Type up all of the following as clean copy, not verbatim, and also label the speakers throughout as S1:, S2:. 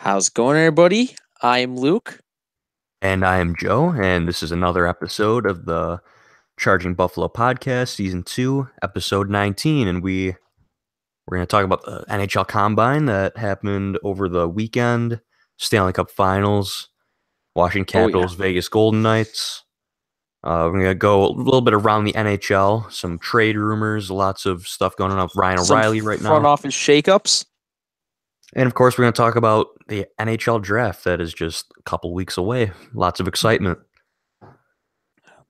S1: How's it going, everybody? I'm Luke.
S2: And I am Joe, and this is another episode of the Charging Buffalo podcast, season 2, episode 19. And we're going to talk about the NHL Combine that happened over the weekend, Stanley Cup Finals, Washington
S1: Oh yeah,
S2: Capitals, Vegas Golden Knights. We're going to go a little bit around the NHL, some trade rumors, lots of stuff going on with Ryan
S1: some
S2: O'Reilly right
S1: front
S2: now.
S1: office shakeups.
S2: And of course, we're going to talk about the NHL draft that is just a couple weeks away. Lots of excitement.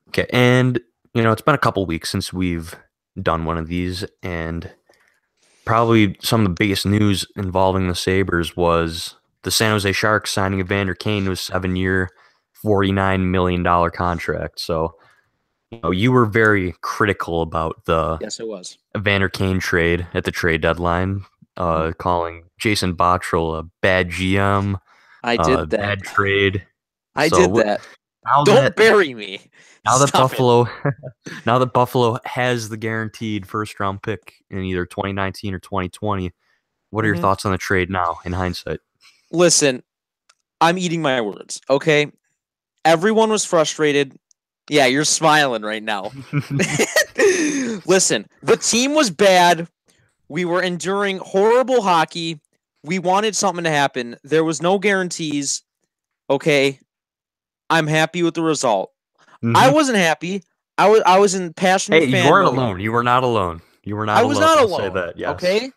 S2: Okay, and it's been a couple weeks since we've done one of these, and probably some of the biggest news involving the Sabres was the San Jose Sharks signing Evander Kane to a 7-year, $49 million contract. So, you were very critical about the
S1: Yes, it was.
S2: Evander Kane trade at the trade deadline, calling Jason Botterill a bad GM,
S1: I did that.
S2: bad trade.
S1: I
S2: So
S1: did that.
S2: now
S1: Don't
S2: that
S1: bury me.
S2: now that
S1: Stop it.
S2: Buffalo now that Buffalo has the guaranteed first round pick in either 2019 or 2020, what are your thoughts on the trade now in hindsight?
S1: Listen, I'm eating my words. Okay, everyone was frustrated. Yeah, you're smiling right now. Listen, the team was bad. We were enduring horrible hockey. We wanted something to happen. There was no guarantees. Okay, I'm happy with the result. I wasn't happy. I was in passionate
S2: Hey, you
S1: fan
S2: weren't
S1: mode.
S2: alone. You were not alone. You were not
S1: I
S2: alone.
S1: was not
S2: I'll
S1: alone.
S2: say that. Yes.
S1: Okay.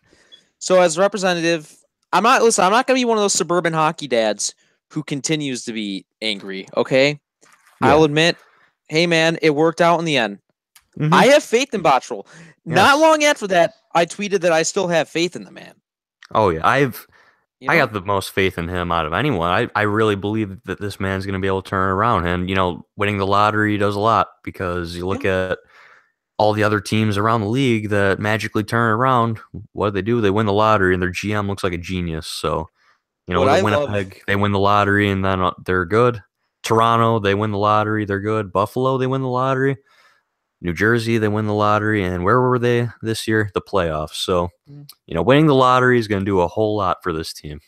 S1: So as representative, I'm not gonna be one of those suburban hockey dads who continues to be angry. Okay.
S2: Yeah.
S1: I'll admit, hey man, it worked out in the end.
S2: Mhm.
S1: I have faith in Botterill. Not
S2: Yes.
S1: long after that, I tweeted that I still have faith in the man.
S2: Oh yeah, I
S1: You know?
S2: got the most faith in him out of anyone. I really believe that this man's going to be able to turn it around. And winning the lottery does a lot, because you look at all the other teams around the league that magically turn around. What do? They win the lottery, and their GM looks like a genius. So,
S1: What
S2: look
S1: I
S2: at
S1: love-
S2: Winnipeg. They win the lottery, and then they're good. Toronto, they win the lottery, they're good. Buffalo, they win the lottery. New Jersey, they win the lottery. And where were they this year? The playoffs. So, winning the lottery is going to do a whole lot for this team.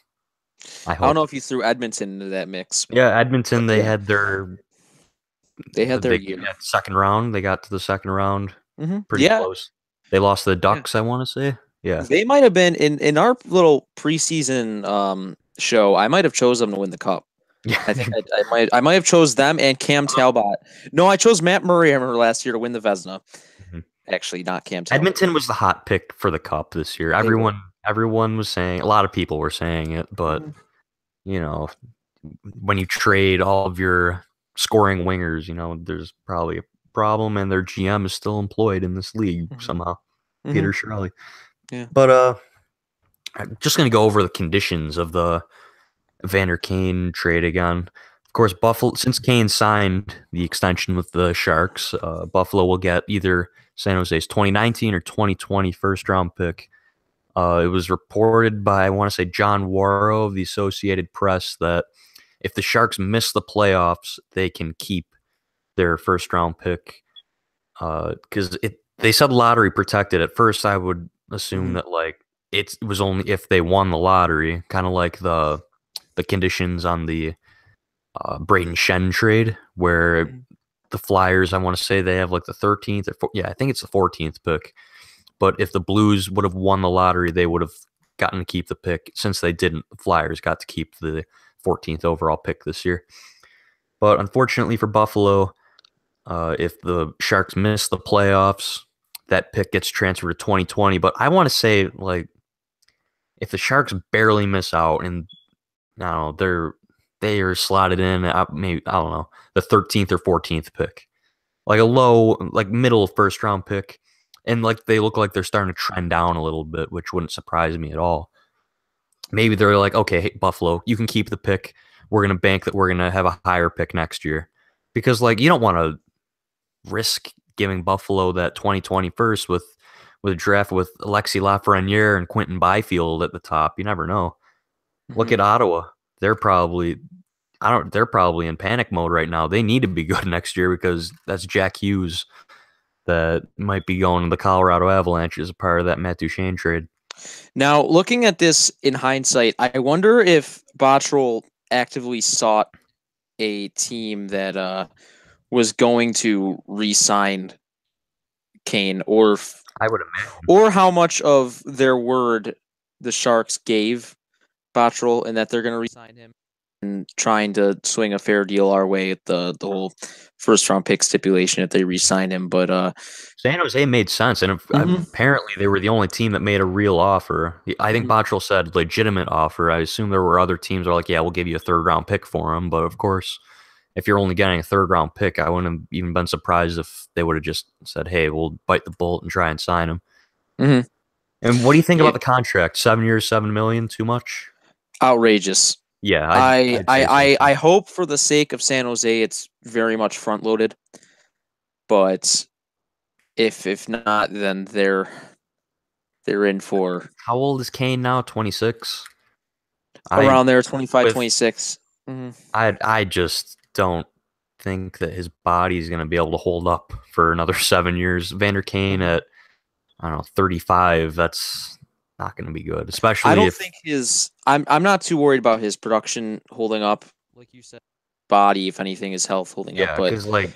S2: I
S1: I don't know
S2: hope.
S1: if you threw Edmonton into that mix.
S2: Yeah, Edmonton, they
S1: Yeah.
S2: had their
S1: year.
S2: second round. They got to the second round pretty
S1: Yeah.
S2: close. They lost to the Ducks, I want to say. Yeah.
S1: They might have been in our little preseason show. I might have chose them to win the cup.
S2: Yeah.
S1: I think I might have chose them and Cam Talbot. No, I chose Matt Murray. I remember last year to win the Vezina. Actually, not Cam Talbot.
S2: Edmonton was the hot pick for the cup this year. Everyone was saying, a lot of people were saying it, but when you trade all of your scoring wingers, there's probably a problem, and their GM is still employed in this league somehow. Peter Shirley.
S1: Yeah.
S2: But I'm just gonna go over the conditions of the Evander Kane trade again. Of course, Buffalo, since Kane signed the extension with the Sharks, Buffalo will get either San Jose's 2019 or 2020 first round pick. It was reported by, I want to say, John Warrow of the Associated Press that if the Sharks miss the playoffs, they can keep their first round pick. Because they said lottery protected. At first, I would assume that it was only if they won the lottery, kind of like the conditions on the Braden Shen trade, where the Flyers, I want to say, they have like the 13th or I think it's the 14th pick. But if the Blues would have won the lottery, they would have gotten to keep the pick. Since they didn't, the Flyers got to keep the 14th overall pick this year. But unfortunately for Buffalo, if the Sharks miss the playoffs, that pick gets transferred to 2020. But I want to say, if the Sharks barely miss out, and I don't know, they are slotted in maybe, I don't know, the 13th or 14th pick, like a low, like middle first round pick, and they look like they're starting to trend down a little bit, which wouldn't surprise me at all. Maybe they're like, okay, hey, Buffalo, you can keep the pick. We're gonna bank that we're gonna have a higher pick next year, because you don't want to risk giving Buffalo that 2020 first with a draft with Alexis Lafreniere and Quentin Byfield at the top. You never know. Look at Ottawa. They're probably in panic mode right now. They need to be good next year, because that's Jack Hughes that might be going to the Colorado Avalanche as a part of that Matt Duchene trade.
S1: Now, looking at this in hindsight, I wonder if Bottrell actively sought a team that was going to re-sign Kane,
S2: I would imagine.
S1: or how much of their word the Sharks gave Bottrell, and that they're going to re-sign him and trying to swing a fair deal our way at the whole first round pick stipulation if they re-sign him. But
S2: San Jose made sense, and
S1: mhm,
S2: apparently they were the only team that made a real offer. I think
S1: mhm,
S2: Bottrell said legitimate offer. I assume there were other teams that were like, yeah, we'll give you a third round pick for him. But of course, if you're only getting a third round pick, I wouldn't have even been surprised if they would have just said, hey, we'll bite the bullet and try and sign him.
S1: mhm.
S2: And what do you think about
S1: It,
S2: the contract? 7 years, 7 million, too much?
S1: outrageous.
S2: Yeah,
S1: I,
S2: I'd
S1: I
S2: say so
S1: I
S2: too.
S1: I hope for the sake of San Jose, it's very much front loaded. But if not, then they're in for
S2: How old is Kane now? 26. I
S1: around there 25,
S2: with
S1: 26. Mm-hmm.
S2: I just don't think that his body is going to be able to hold up for another 7 years. Vander Kane
S1: Mm-hmm.
S2: at I don't know 35. That's not going to be good,
S1: I
S2: especially
S1: don't
S2: if
S1: think his. I'm not too worried about his production holding up, like you said. Body, if anything, his health holding up.
S2: yeah,
S1: But
S2: because like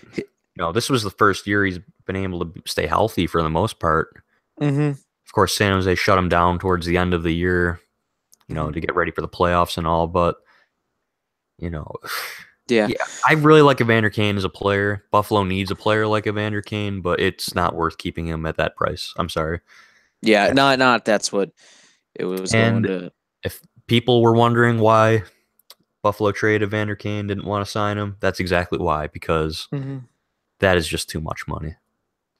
S2: this was the first year he's been able to stay healthy for the most part.
S1: mm-hmm,
S2: Of course, San Jose shut him down towards the end of the year,
S1: mm-hmm.
S2: to get ready for the playoffs and all. But you know,
S1: Yeah,
S2: yeah, I really like Evander Kane as a player. Buffalo needs a player like Evander Kane, but it's not worth keeping him at that price. I'm sorry.
S1: yeah. Not that's what it was going
S2: And
S1: to.
S2: if people were wondering why Buffalo traded Evander Kane, didn't want to sign him, that's exactly why, because
S1: Mm-hmm,
S2: that is just too much money.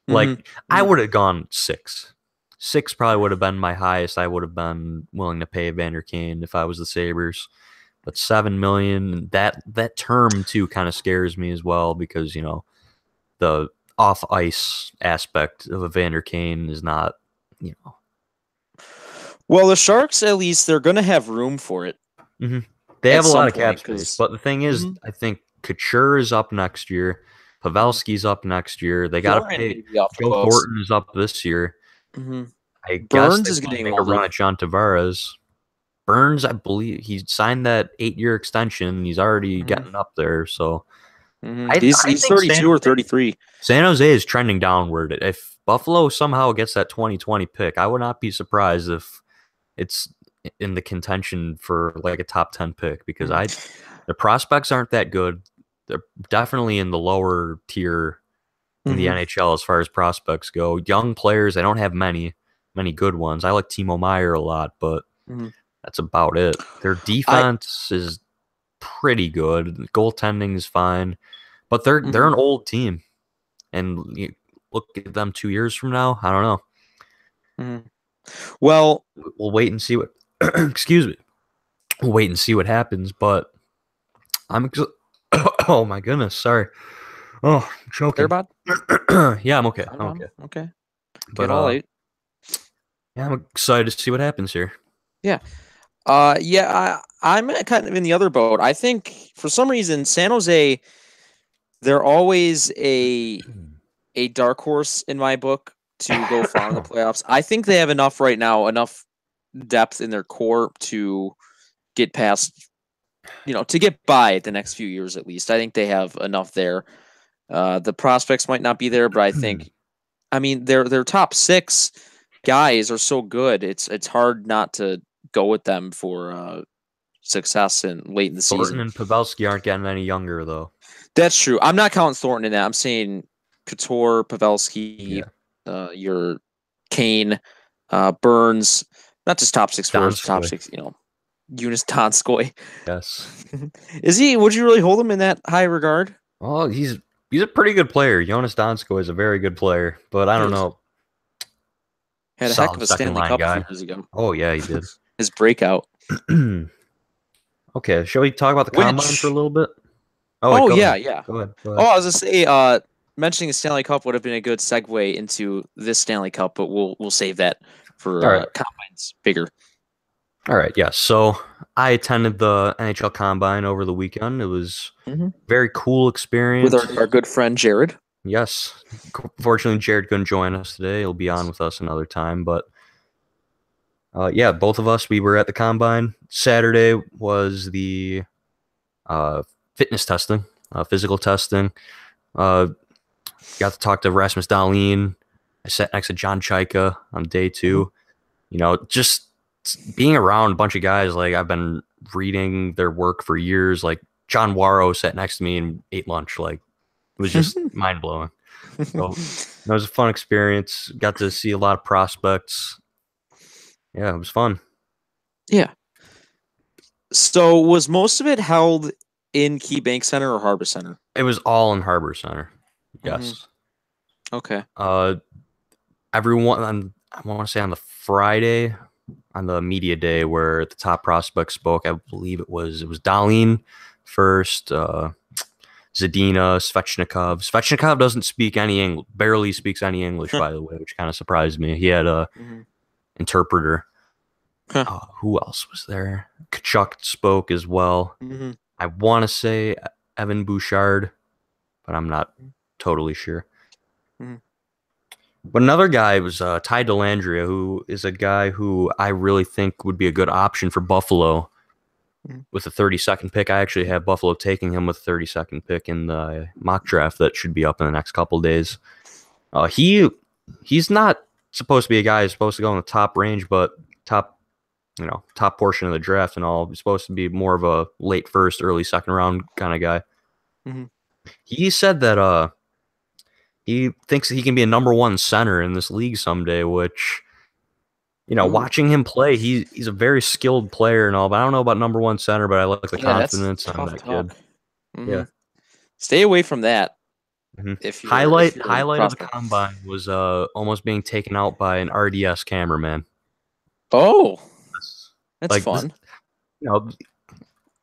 S1: mm-hmm,
S2: Like, I would have gone six. Six probably would have been my highest. I would have been willing to pay Evander Kane if I was the Sabres. But 7 million, that term too kind of scares me as well because, the off ice aspect of Evander Kane is not, you know.
S1: well, the Sharks at least they're going to have room for it
S2: hmm They
S1: at
S2: have a lot
S1: some
S2: of cap
S1: point
S2: space,
S1: because
S2: but the thing is, I think Couture is up next year. Pavelski's up next year. They got to
S1: Thornton
S2: pay.
S1: may be off the
S2: Joe
S1: books.
S2: Thornton is up this year.
S1: Mm-hmm.
S2: I guess
S1: Burns
S2: they
S1: is
S2: want to
S1: getting
S2: make a run
S1: older.
S2: at John Tavares. Burns, I believe he signed that 8 year extension. He's already
S1: Mm-hmm.
S2: getting up there. So
S1: Mm-hmm.
S2: I
S1: He's
S2: think
S1: 32 or 33.
S2: San Jose is trending downward. If Buffalo somehow gets that 2020 pick, I would not be surprised if it's in the contention for like a top 10 pick because
S1: Mm-hmm.
S2: the prospects aren't that good. They're definitely in the lower tier in the
S1: Mm-hmm.
S2: NHL as far as prospects go. Young players, they don't have many good ones. I like Timo Meyer a lot, but
S1: Mm-hmm.
S2: that's about it. Their
S1: I.
S2: defense is pretty good. Goaltending is fine, but they're
S1: Mm-hmm.
S2: an old team, and you look at them 2 years from now. I don't know.
S1: Mm-hmm. Well,
S2: We'll wait and see what. excuse me. We'll wait and see what happens. But I'm. oh my goodness. Sorry. Oh, I'm choking.
S1: Airbot.
S2: yeah, I'm okay.
S1: No
S2: I'm okay.
S1: problem. Okay.
S2: But
S1: Get all eight.
S2: yeah, I'm excited to see what happens here.
S1: Yeah. Yeah. I'm kind of in the other boat. I think for some reason San Jose, they're always a dark horse in my book to go far in the playoffs. I think they have enough right now, enough depth in their core to get past, to get by the next few years at least. I think they have enough there. The prospects might not be there, but I think, I mean, their top six guys are so good. It's hard not to go with them for success in late in the
S2: Thornton
S1: season.
S2: and Pavelski aren't getting any younger though.
S1: That's true. I'm not counting Thornton in that. I'm saying Couture, Pavelski,
S2: Yeah,
S1: your Kane, Burns, not just top six forwards, top
S2: Donskoy.
S1: six, Eunice Donskoy.
S2: Yes.
S1: Is he? Would you really hold him in that high regard?
S2: Well, he's a pretty good player. Jonas Donskoy is a very good player, but I
S1: He
S2: don't
S1: is.
S2: know,
S1: Had a heck of
S2: solid
S1: a
S2: second
S1: Stanley
S2: line
S1: Cup a few
S2: guy.
S1: years ago.
S2: Oh yeah, he did.
S1: His breakout.
S2: okay, shall we talk about the combine for a
S1: Which?
S2: little bit? Oh wait,
S1: Oh
S2: go
S1: yeah,
S2: ahead.
S1: yeah.
S2: Go ahead. Go
S1: Oh,
S2: ahead.
S1: I was gonna say, mentioning the Stanley Cup would have been a good segue into this Stanley Cup, but we'll save that for
S2: All right.
S1: combines bigger.
S2: All right. Yeah. So I attended the NHL Combine over the weekend. It was
S1: Mm-hmm.
S2: a very cool
S1: With
S2: experience.
S1: our good friend Jared.
S2: Yes. Fortunately, Jared couldn't join us today. He'll be on with us another time. But Yeah, both of us, we were at the combine. Saturday was the uh, fitness testing, physical testing. Uh, got to talk to Rasmus Dahlin. I sat next to John Chaika on day
S1: Mhm.
S2: two. Just being around a bunch of guys, like I've been reading their work for years. Like John Warrow sat next to me and ate lunch. Like it was just mind blowing. So that was a fun experience. Got to see a lot of prospects. Yeah, it was fun.
S1: Yeah. So was most of it held in Key Bank Center or Harbor Center?
S2: It was all in Harbor Center.
S1: Hmm.
S2: Yes.
S1: Okay.
S2: Uh, everyone on I want to say on the Friday on the media day where the top prospects spoke. I believe it was Darlene first. Zadina, Svechnikov. Svechnikov doesn't speak any English, barely speaks any English, by the way, which kind of surprised me. He had a
S1: Hmm.
S2: interpreter.
S1: Huh.
S2: Who else was there? Kachuk spoke as well.
S1: Hmm.
S2: I want to say Evan Bouchard, but I'm not totally sure.
S1: Hmm.
S2: But another guy was Ty Delandria, who is a guy who I really think would be a good option for Buffalo with the 32nd pick. I actually have Buffalo taking him with the 32nd pick in the mock draft that should be up in the next couple days. He's not supposed to be a guy who's supposed to go in the top range, but top portion of the draft and all. He's supposed to be more of a late first, early second round kind of guy.
S1: Hmm.
S2: He said that he thinks he can be a number one center in this league someday, which
S1: Ooh.
S2: watching him play, he's a very skilled player and all, but I don't know about number one center, but I like the
S1: Yeah, that's
S2: confidence on
S1: tough
S2: that kid.
S1: talk. Hmm.
S2: Yeah.
S1: Stay away from that
S2: hmm
S1: if you're a
S2: Highlight of the
S1: prospect.
S2: combine was
S1: Mhm.
S2: almost being taken out by an RDS cameraman.
S1: Oh, that's
S2: Like this,
S1: fun.
S2: you know,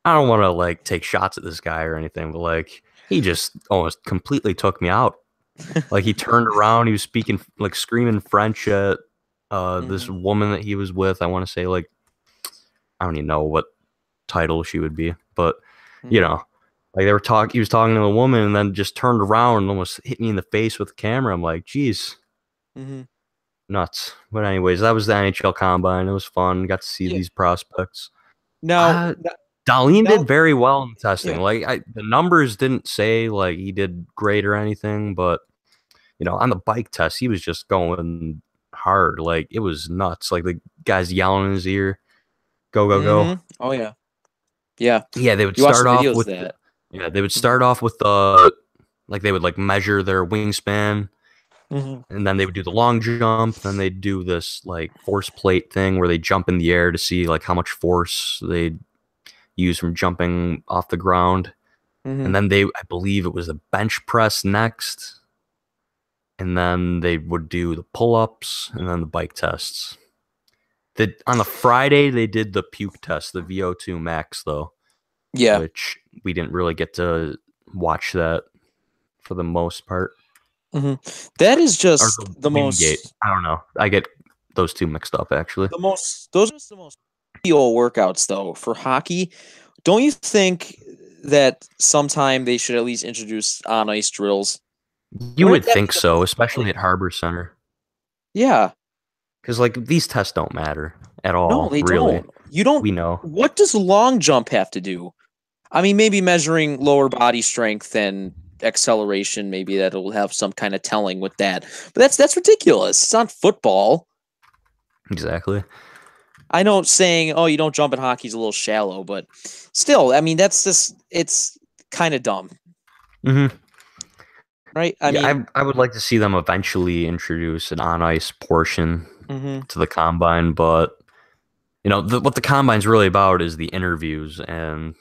S2: I don't want to like take shots at this guy or anything, but like he just almost completely took me out. Like he turned around, he was speaking like screaming French at this
S1: Hmm.
S2: woman that he was with. I want to say like I don't even know what title she would be, but you
S1: Hmm.
S2: know, like he was talking to the woman and then just turned around and almost hit me in the face with the camera. I'm like, geez,
S1: Hmm.
S2: nuts. But anyways, that was the NHL Combine. It was fun. Got to see
S1: Yeah.
S2: these prospects.
S1: Now,
S2: Uh, Darlene
S1: now,
S2: did very well in testing.
S1: yeah.
S2: Like the numbers didn't say like he did great or anything, but on the bike test, he was just going hard. Like it was nuts. Like the guys yelling in his ear, "Go, go, go!"
S1: Hmm. Oh yeah. Yeah.
S2: Yeah, they would
S1: You watch the
S2: start off
S1: videos of
S2: with
S1: that. Hmm.
S2: like they would like measure their wingspan,
S1: Hmm.
S2: and then they would do the long jump. Then they'd do this like force plate thing where they jump in the air to see like how much force they use from jumping off the ground.
S1: Hmm.
S2: And then I believe it was the bench press next. And then they would do the pull ups and then the bike tests. On the Friday, they did the puke test, the VO2 max, though,
S1: Yeah.
S2: which we didn't really get to watch that for the most part.
S1: Hmm. That is
S2: Or
S1: just
S2: the
S1: the
S2: Wingate.
S1: most,
S2: I don't know. I get those two mixed up, actually.
S1: those are just the most real workouts though for hockey. Don't you think that sometime they should at least introduce on ice drills?
S2: You
S1: Wouldn't
S2: would
S1: that be
S2: think
S1: the
S2: so,
S1: most
S2: especially
S1: like,
S2: at Harbor Center.
S1: yeah.
S2: Because, like, these tests don't matter at
S1: No,
S2: all,
S1: they
S2: really.
S1: don't. You don't.
S2: We know.
S1: What does long jump have to do? I mean, maybe measuring lower body strength and acceleration, maybe that'll have some kind of telling with that. But that's ridiculous. It's not football.
S2: Exactly.
S1: I know saying, oh, you don't jump in hockey is a little shallow, but still, I mean, that's just it's kind of dumb,
S2: hmm
S1: right? I
S2: Yeah,
S1: mean,
S2: I would like to see them eventually introduce an on ice portion
S1: mhm,
S2: to the combine, but what the combine's really about is the interviews and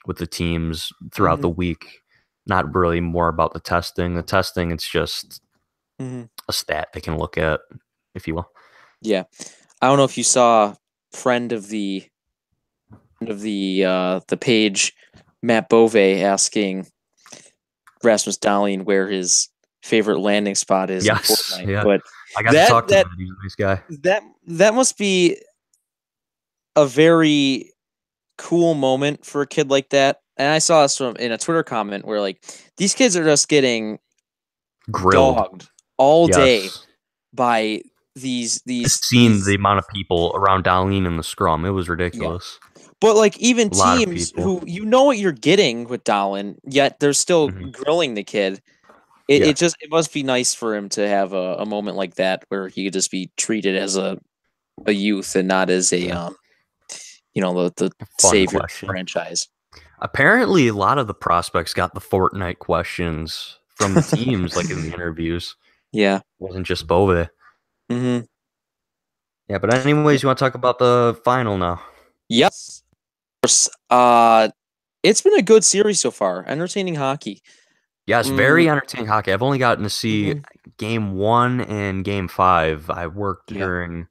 S2: with the teams throughout
S1: mhm,
S2: the week. Not really more about the testing. The testing, it's just
S1: mhm.
S2: a stat they can look at, if you will.
S1: Yeah. I don't know if you saw friend of the page, Matt Bove asking Rasmus Dahlin where his favorite landing spot is in
S2: Yes,
S1: Fortnite.
S2: yeah.
S1: But
S2: I got to
S1: that
S2: talk to him.
S1: that
S2: He's a nice guy.
S1: that must be a very cool moment for a kid like that. And I saw this from in a Twitter comment where like these kids are just getting
S2: Grilled.
S1: dogged all day
S2: Yes.
S1: by
S2: Just seeing the
S1: these
S2: amount of people around Darlene in the scrum, it was
S1: yeah.
S2: ridiculous.
S1: But like even
S2: A lot of
S1: teams
S2: people.
S1: who you know what you're getting with Dallin, yet they're still
S2: Hmm.
S1: grilling the kid.
S2: Yeah,
S1: It must be nice for him to have a moment like that where he could just be treated as a youth and not as a
S2: yeah.
S1: the
S2: Fun
S1: savior of the
S2: question.
S1: franchise.
S2: Apparently, a lot of the prospects got the Fortnite questions from the teams, like in the interviews.
S1: Yeah.
S2: It wasn't just Bove.
S1: Mm-hmm.
S2: Yeah, but anyways, you want to talk about the final now?
S1: Yes. It's been a good series so far. Entertaining hockey.
S2: Yes,
S1: Mm,
S2: very entertaining hockey. I've only gotten to see
S1: hmm
S2: game 1 and game 5. I worked
S1: Yeah.
S2: during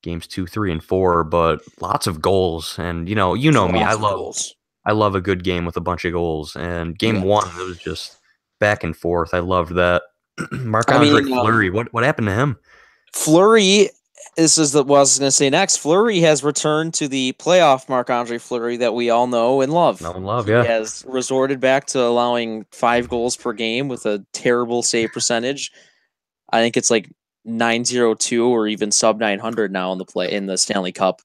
S2: games 2, 3, and 4, but lots of goals. And you know me. I
S1: Lots of
S2: love
S1: goals.
S2: I love a good game with a bunch of goals. And game
S1: Yeah.
S2: 1, it was just back and forth. I loved that. Marc
S1: I
S2: Andre
S1: mean,
S2: Fleury. What happened to him?
S1: Flurry. This is what I was going to say next. Flurry has returned to the playoff Marc Andre Fleury that we all know and
S2: No
S1: love.
S2: one love,
S1: He
S2: yeah.
S1: has resorted back to allowing 5 goals per game with a terrible save percentage. I think it's like 902 or even sub 900 now in the Stanley Cup.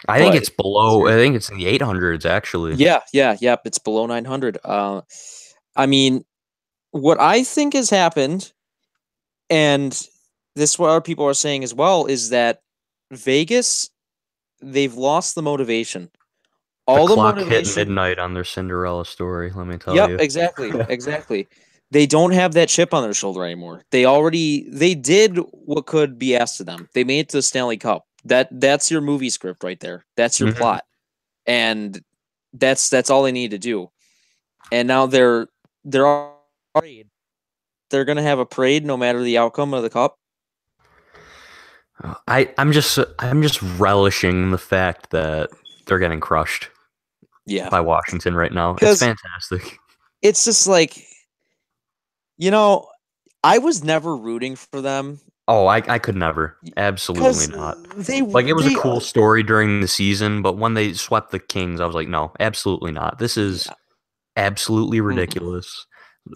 S2: I think
S1: But
S2: it's below. I think it's in the 800s actually.
S1: yeah, it's below 900. I mean, what I think has happened, and this is what other people are saying as well, is that Vegas, they've lost the motivation.
S2: The
S1: All the
S2: clock hit
S1: motivation.
S2: midnight on their Cinderella story, let me tell
S1: Yep,
S2: you.
S1: exactly, exactly. They don't have that chip on their shoulder anymore. They did what could be asked of them. They made it to the Stanley Cup. That's your movie script right there. That's your
S2: Mhm.
S1: plot, and that's all they need to do. And now they're all parade. They're gonna have a parade no matter the outcome of the cup.
S2: I'm just relishing the fact that they're getting crushed
S1: Yeah,
S2: by Washington right now. It's
S1: because
S2: fantastic.
S1: it's just like you know, I was never rooting for them
S2: Oh, I could never. Absolutely
S1: because
S2: not.
S1: they
S2: Like it was a
S1: they
S2: cool story during the season, but when they swept the Kings, I was like, no, absolutely not. This is
S1: yeah,
S2: absolutely ridiculous.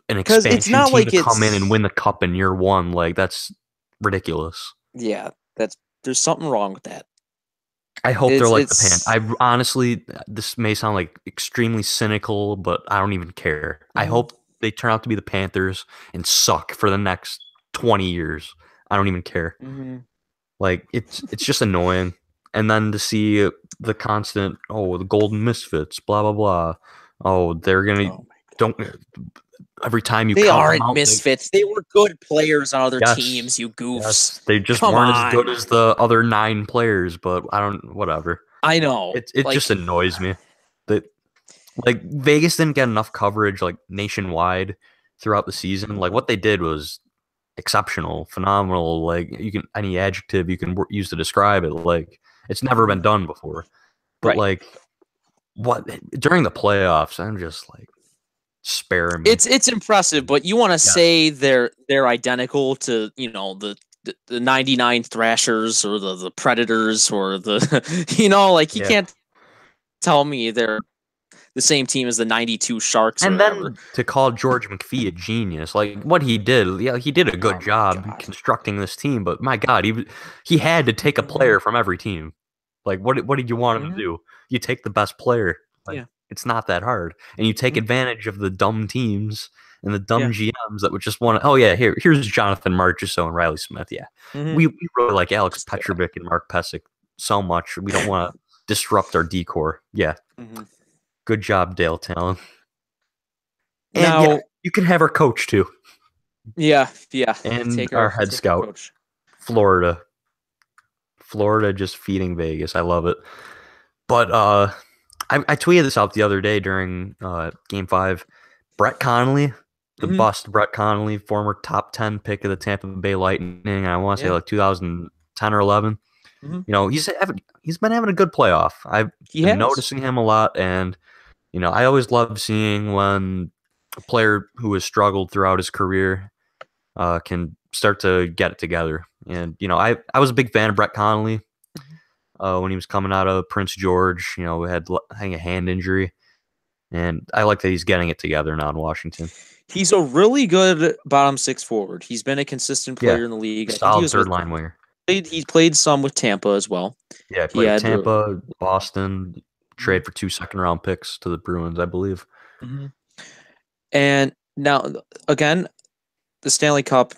S2: An
S1: because it's
S2: expansion
S1: not
S2: team to
S1: like
S2: come in and
S1: it's
S2: win the cup in year one, like that's ridiculous.
S1: yeah, that's there's something wrong with that.
S2: I hope they're
S1: It's
S2: like the Pan.
S1: it's
S2: I honestly, this may sound like extremely cynical, but I don't even care. I
S1: mhm,
S2: hope they turn out to be the Panthers and suck for the next 20 years. I don't even care.
S1: mhm.
S2: Like it's just annoying. And then to see the constant, oh, the Golden Misfits, blah blah blah. Oh, they're gonna
S1: Oh my
S2: don't every time you
S1: They
S2: count them
S1: aren't
S2: out,
S1: misfits. They were good players on other
S2: yes,
S1: teams, you goofs.
S2: yes, they just
S1: Come
S2: weren't as good
S1: on.
S2: as the other 9 players. But I don't, whatever.
S1: I know.
S2: It just
S1: Like
S2: annoys me that like Vegas didn't get enough coverage like nationwide throughout the season. Like what they did was exceptional, phenomenal. Like you can any adjective you can use to describe it. Like it's never been
S1: mhm,
S2: done before. But
S1: right.
S2: like what during the playoffs, I'm just like spare me.
S1: It's impressive, but you want to
S2: Yes.
S1: say they're identical to, the 99 Thrashers or the Predators or the like you
S2: Yeah.
S1: can't tell me they're the same team as the 92 Sharks or
S2: And
S1: whatever.
S2: then to call George McPhee a genius, like what he did, yeah, he did a good
S1: Oh my
S2: job
S1: god.
S2: constructing this team. But my God, he had to take a
S1: Mhm.
S2: player from every team. Like what did you want him to
S1: Mhm.
S2: do? You take the best player. Like
S1: Yeah.
S2: it's not that hard, and you take
S1: Mhm.
S2: advantage of the dumb teams and the
S1: Yeah.
S2: dumb GMs that would just want to. Oh yeah, here's Jonathan Marchessault and Riley Smith. Yeah,
S1: Mhm.
S2: we really like Alex
S1: Just
S2: Petrovic and Mark Pesic so much. We don't want to disrupt our decor. Yeah,
S1: Mhm.
S2: good job, Dale Talon. And yeah,
S1: Now,
S2: you can have our coach too.
S1: yeah.
S2: And our head
S1: Take our
S2: scout,
S1: coach.
S2: Florida. Florida just feeding Vegas. I love it. But I tweeted this out the other day during game 5. Brett Connolly, the
S1: Mhm.
S2: bust Brett Connolly, former top 10 pick of the Tampa Bay Lightning, I want to say
S1: Yeah.
S2: like 2010 or 11.
S1: Mhm.
S2: He's been having a good playoff. I've
S1: He
S2: been
S1: has.
S2: noticing him a lot, and I always love seeing when a player who has struggled throughout his career can start to get it together. And I was a big fan of Brett Connolly when he was coming out of Prince George. Had having a hand injury, and I like that he's getting it together now in Washington.
S1: He's a really good bottom six forward. He's been a consistent
S2: Yeah,
S1: player in the league. I think he
S2: solid
S1: was
S2: third
S1: with
S2: line winger.
S1: he played some with Tampa as well.
S2: Yeah, he
S1: He
S2: played with
S1: had
S2: Tampa, Boston,
S1: Mhm.
S2: trade for 2 second-round picks to the Bruins, I believe.
S1: Mhm. And now again, the Stanley Cup.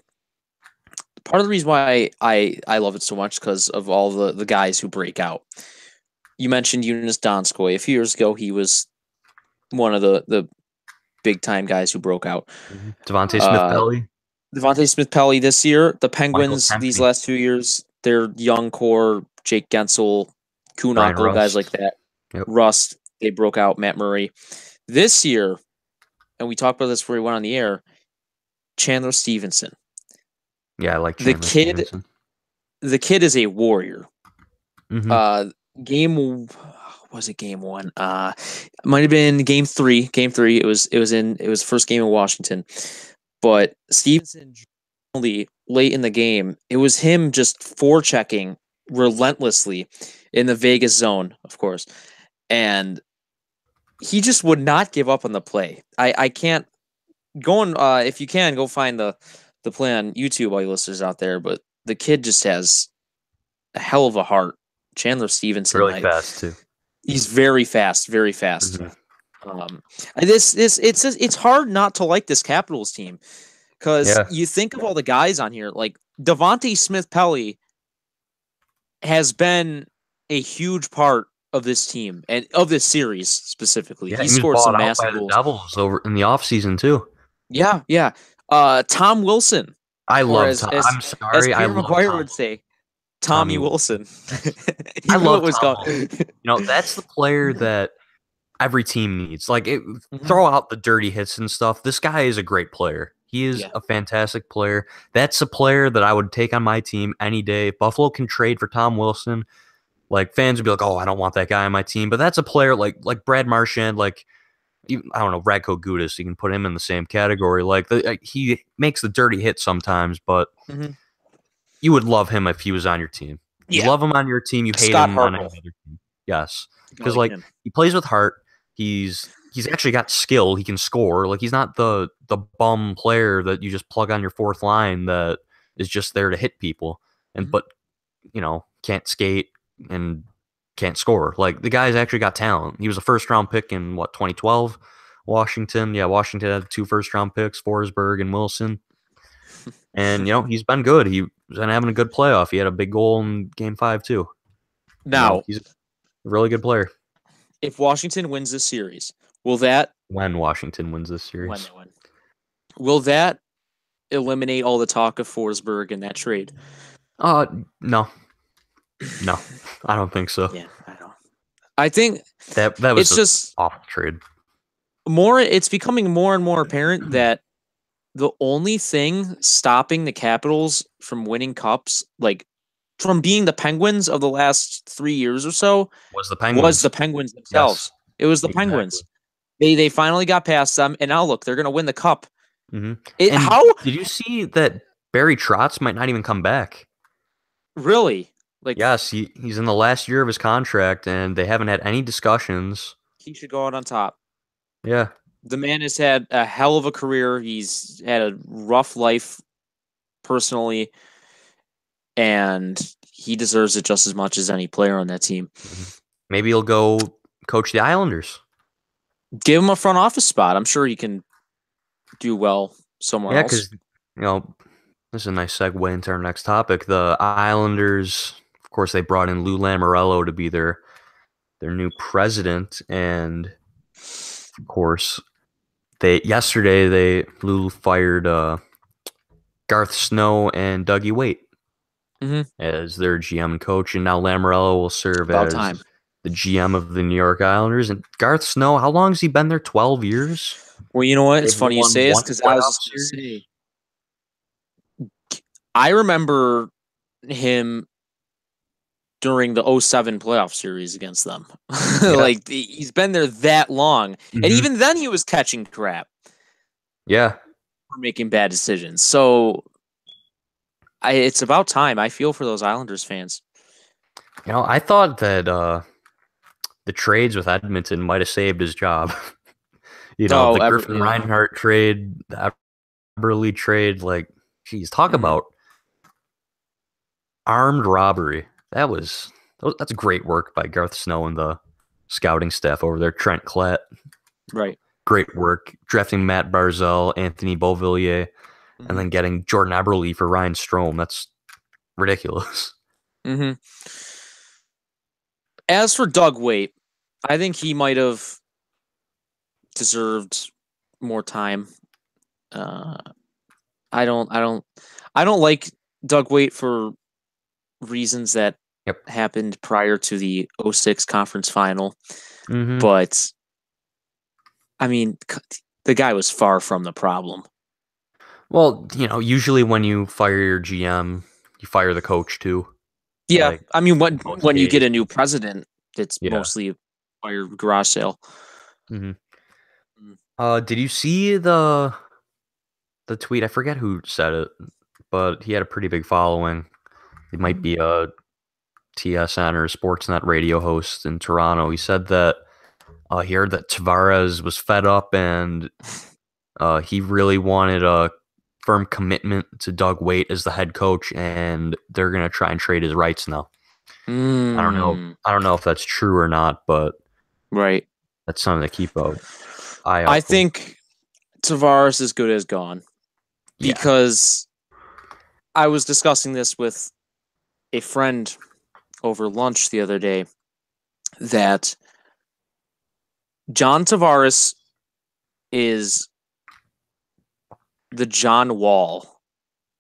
S1: Part of the reason why I love it so much because of all the guys who break out. You mentioned Jonas Donskoy. A few years ago, he was one of the big time guys who broke out.
S2: Devontae
S1: Uh,
S2: Smith-Pelly,
S1: Devontae Smith-Pelly this year. The
S2: Michael
S1: Penguins these
S2: Kempny,
S1: last 2 years, their young core, Jake Gensel,
S2: Brian
S1: Kuhnhackl, guys like
S2: Rust.
S1: that.
S2: Yep.
S1: Rust, they broke out. Matt Murray. This year, and we talked about this before we went on the air. Chandler Stevenson.
S2: Yeah, I like
S1: The
S2: Chandler
S1: kid,
S2: Stevenson.
S1: the kid is a warrior.
S2: Mm-hmm.
S1: Game was it game one? It might have been game three. Game three. It was the first game in Washington. But Stevenson late in the game, it was him just forechecking relentlessly in the Vegas zone, of course. And he just would not give up on the play. I can't go on if you can go find the play on YouTube, all you listeners out there, but the kid just has a hell of a heart. Chandler Stevenson,
S2: Really fast too.
S1: he's very fast, very fast.
S2: Mm-hmm.
S1: Um, this it's hard not to like this Capitals team because
S2: Yeah,
S1: you think of all the guys on here, like Devontae Smith-Pelly has been a huge part of this team and of this series specifically.
S2: yeah,
S1: He
S2: he was
S1: scored
S2: bought
S1: some
S2: out
S1: massive
S2: by the
S1: goals.
S2: Devils over in the offseason too.
S1: Yeah, yeah. Tom Wilson,
S2: I
S1: or
S2: love Tom. I'm
S1: as
S2: sorry, I
S1: Pierre
S2: love
S1: McGuire
S2: Tom.
S1: would say, Tommy
S2: Tommy
S1: Wilson.
S2: Wilson. I
S1: Even though it
S2: love
S1: was
S2: Tom
S1: gone.
S2: Wilson. That's the player that every team needs.
S1: Mhm.
S2: Throw out the dirty hits and stuff. This guy is a great player. He is
S1: Yeah.
S2: a fantastic player. That's a player that I would take on my team any day. If Buffalo can trade for Tom Wilson, like fans would be like, "Oh, I don't want that guy on my team." But that's a player like Brad Marchand, I don't know, Radko Gudas. You can put him in the same category. He makes the dirty hit sometimes, but
S1: Mhm.
S2: you would love him if he was on your team. You
S1: Yeah.
S2: love him on your team. You hate
S1: Scott
S2: him on any
S1: Hartnell.
S2: other team. Yes,
S1: I
S2: because
S1: like him.
S2: he plays with heart. He's actually got skill. He can score. He's not the bum player that you just plug on your fourth line that is just there to hit people
S1: Mhm.
S2: but can't skate and can't score. The guy's actually got talent. He was a first round pick in 2012. Washington. Yeah, Washington had 2 first-round picks, Forsberg and Wilson. And he's been good. He's been having a good playoff. He had a big goal in Game 5 too.
S1: Now,
S2: He's a really good player.
S1: if Washington wins this series, will that
S2: When Washington wins this
S1: when
S2: series,
S1: they win, will that eliminate all the talk of Forsberg in that trade?
S2: no, no, I don't think so.
S1: Yeah, I don't. I think
S2: That was
S1: it's
S2: an
S1: just
S2: awful trade.
S1: it's becoming more and more apparent that the only thing stopping the Capitals from winning cups, like from being the Penguins of the last 3 years or so,
S2: Was the
S1: was
S2: Penguins?
S1: the Penguins
S2: Yes,
S1: themselves. It was the
S2: exactly.
S1: Penguins. They finally got past them, and now look, they're going to win the cup.
S2: Hmm.
S1: It
S2: And
S1: how
S2: did you see that Barry Trotz might not even come back?
S1: really like
S2: Yes, he's in the last year of his contract, and they haven't had any discussions.
S1: he should go out on top.
S2: Yeah,
S1: The man has had a hell of a career. He's had a rough life personally, and he deserves it just as much as any player on that team.
S2: maybe he'll go coach the Islanders.
S1: Give him a front office spot. I'm sure he can do well somewhere
S2: Yeah,
S1: else.
S2: because this is a nice segue into our next topic. The Islanders, of course, they brought in Lou Lamoriello to be their new president, and of course, Lou fired Garth Snow and Dougie Waite
S1: Mm-hmm.
S2: as their GM and coach, and now Lamoriello will serve
S1: About
S2: as
S1: time.
S2: the GM of the New York Islanders. And Garth Snow, how long has he been there? 12 years.
S1: Well, you know what? It's
S2: They've
S1: funny you
S2: won
S1: say this
S2: one
S1: because I was
S2: playoff
S1: just going to
S2: series.
S1: say, I remember him during the '07 playoff series against them.
S2: Yeah.
S1: He's been there that long. And
S2: Mhm.
S1: even then he was catching crap
S2: Yeah.
S1: for making bad decisions. So it's about time. I feel for those Islanders fans.
S2: I thought that the trades with Edmonton might have saved his job.
S1: Oh,
S2: The Griffin
S1: yeah.
S2: Reinhart trade, the Eberle trade, geez, talk
S1: Mhm.
S2: about armed robbery. That's great work by Garth Snow and the scouting staff over there. Trent Klatt,
S1: Right.
S2: great work. Drafting Matt Barzell, Anthony Beauvillier, and
S1: Hmm.
S2: then getting Jordan Eberle for Ryan Strome. That's ridiculous.
S1: Hmm. As for Doug Waite, I think he might have deserved more time. Uh, I don't, I don't, I don't like Doug Waite for reasons that
S2: Yep.
S1: happened prior to the '06 conference final,
S2: Mm-hmm.
S1: but I mean, the guy was far from the problem.
S2: Well, usually when you fire your GM, you fire the coach too.
S1: Yeah,
S2: Like
S1: I mean,
S2: most
S1: when you get
S2: cases.
S1: a new president, it's
S2: Yeah.
S1: mostly fire garage sale.
S2: Mm-hmm.
S1: Mm.
S2: Did you see the tweet? I forget who said it, but he had a pretty big following. He might be a TSN or Sportsnet radio host in Toronto. He said that he heard that Tavares was fed up and he really wanted a firm commitment to Doug Waite as the head coach, and they're gonna try and trade his rights now. I don't know.
S1: Mm,
S2: I don't know if that's true or not, but
S1: right.
S2: that's something to keep a eye
S1: I
S2: out for.
S1: think Tavares is good as gone
S2: Yeah.
S1: because I was discussing this with a friend over lunch the other day that John Tavares is the John Wall.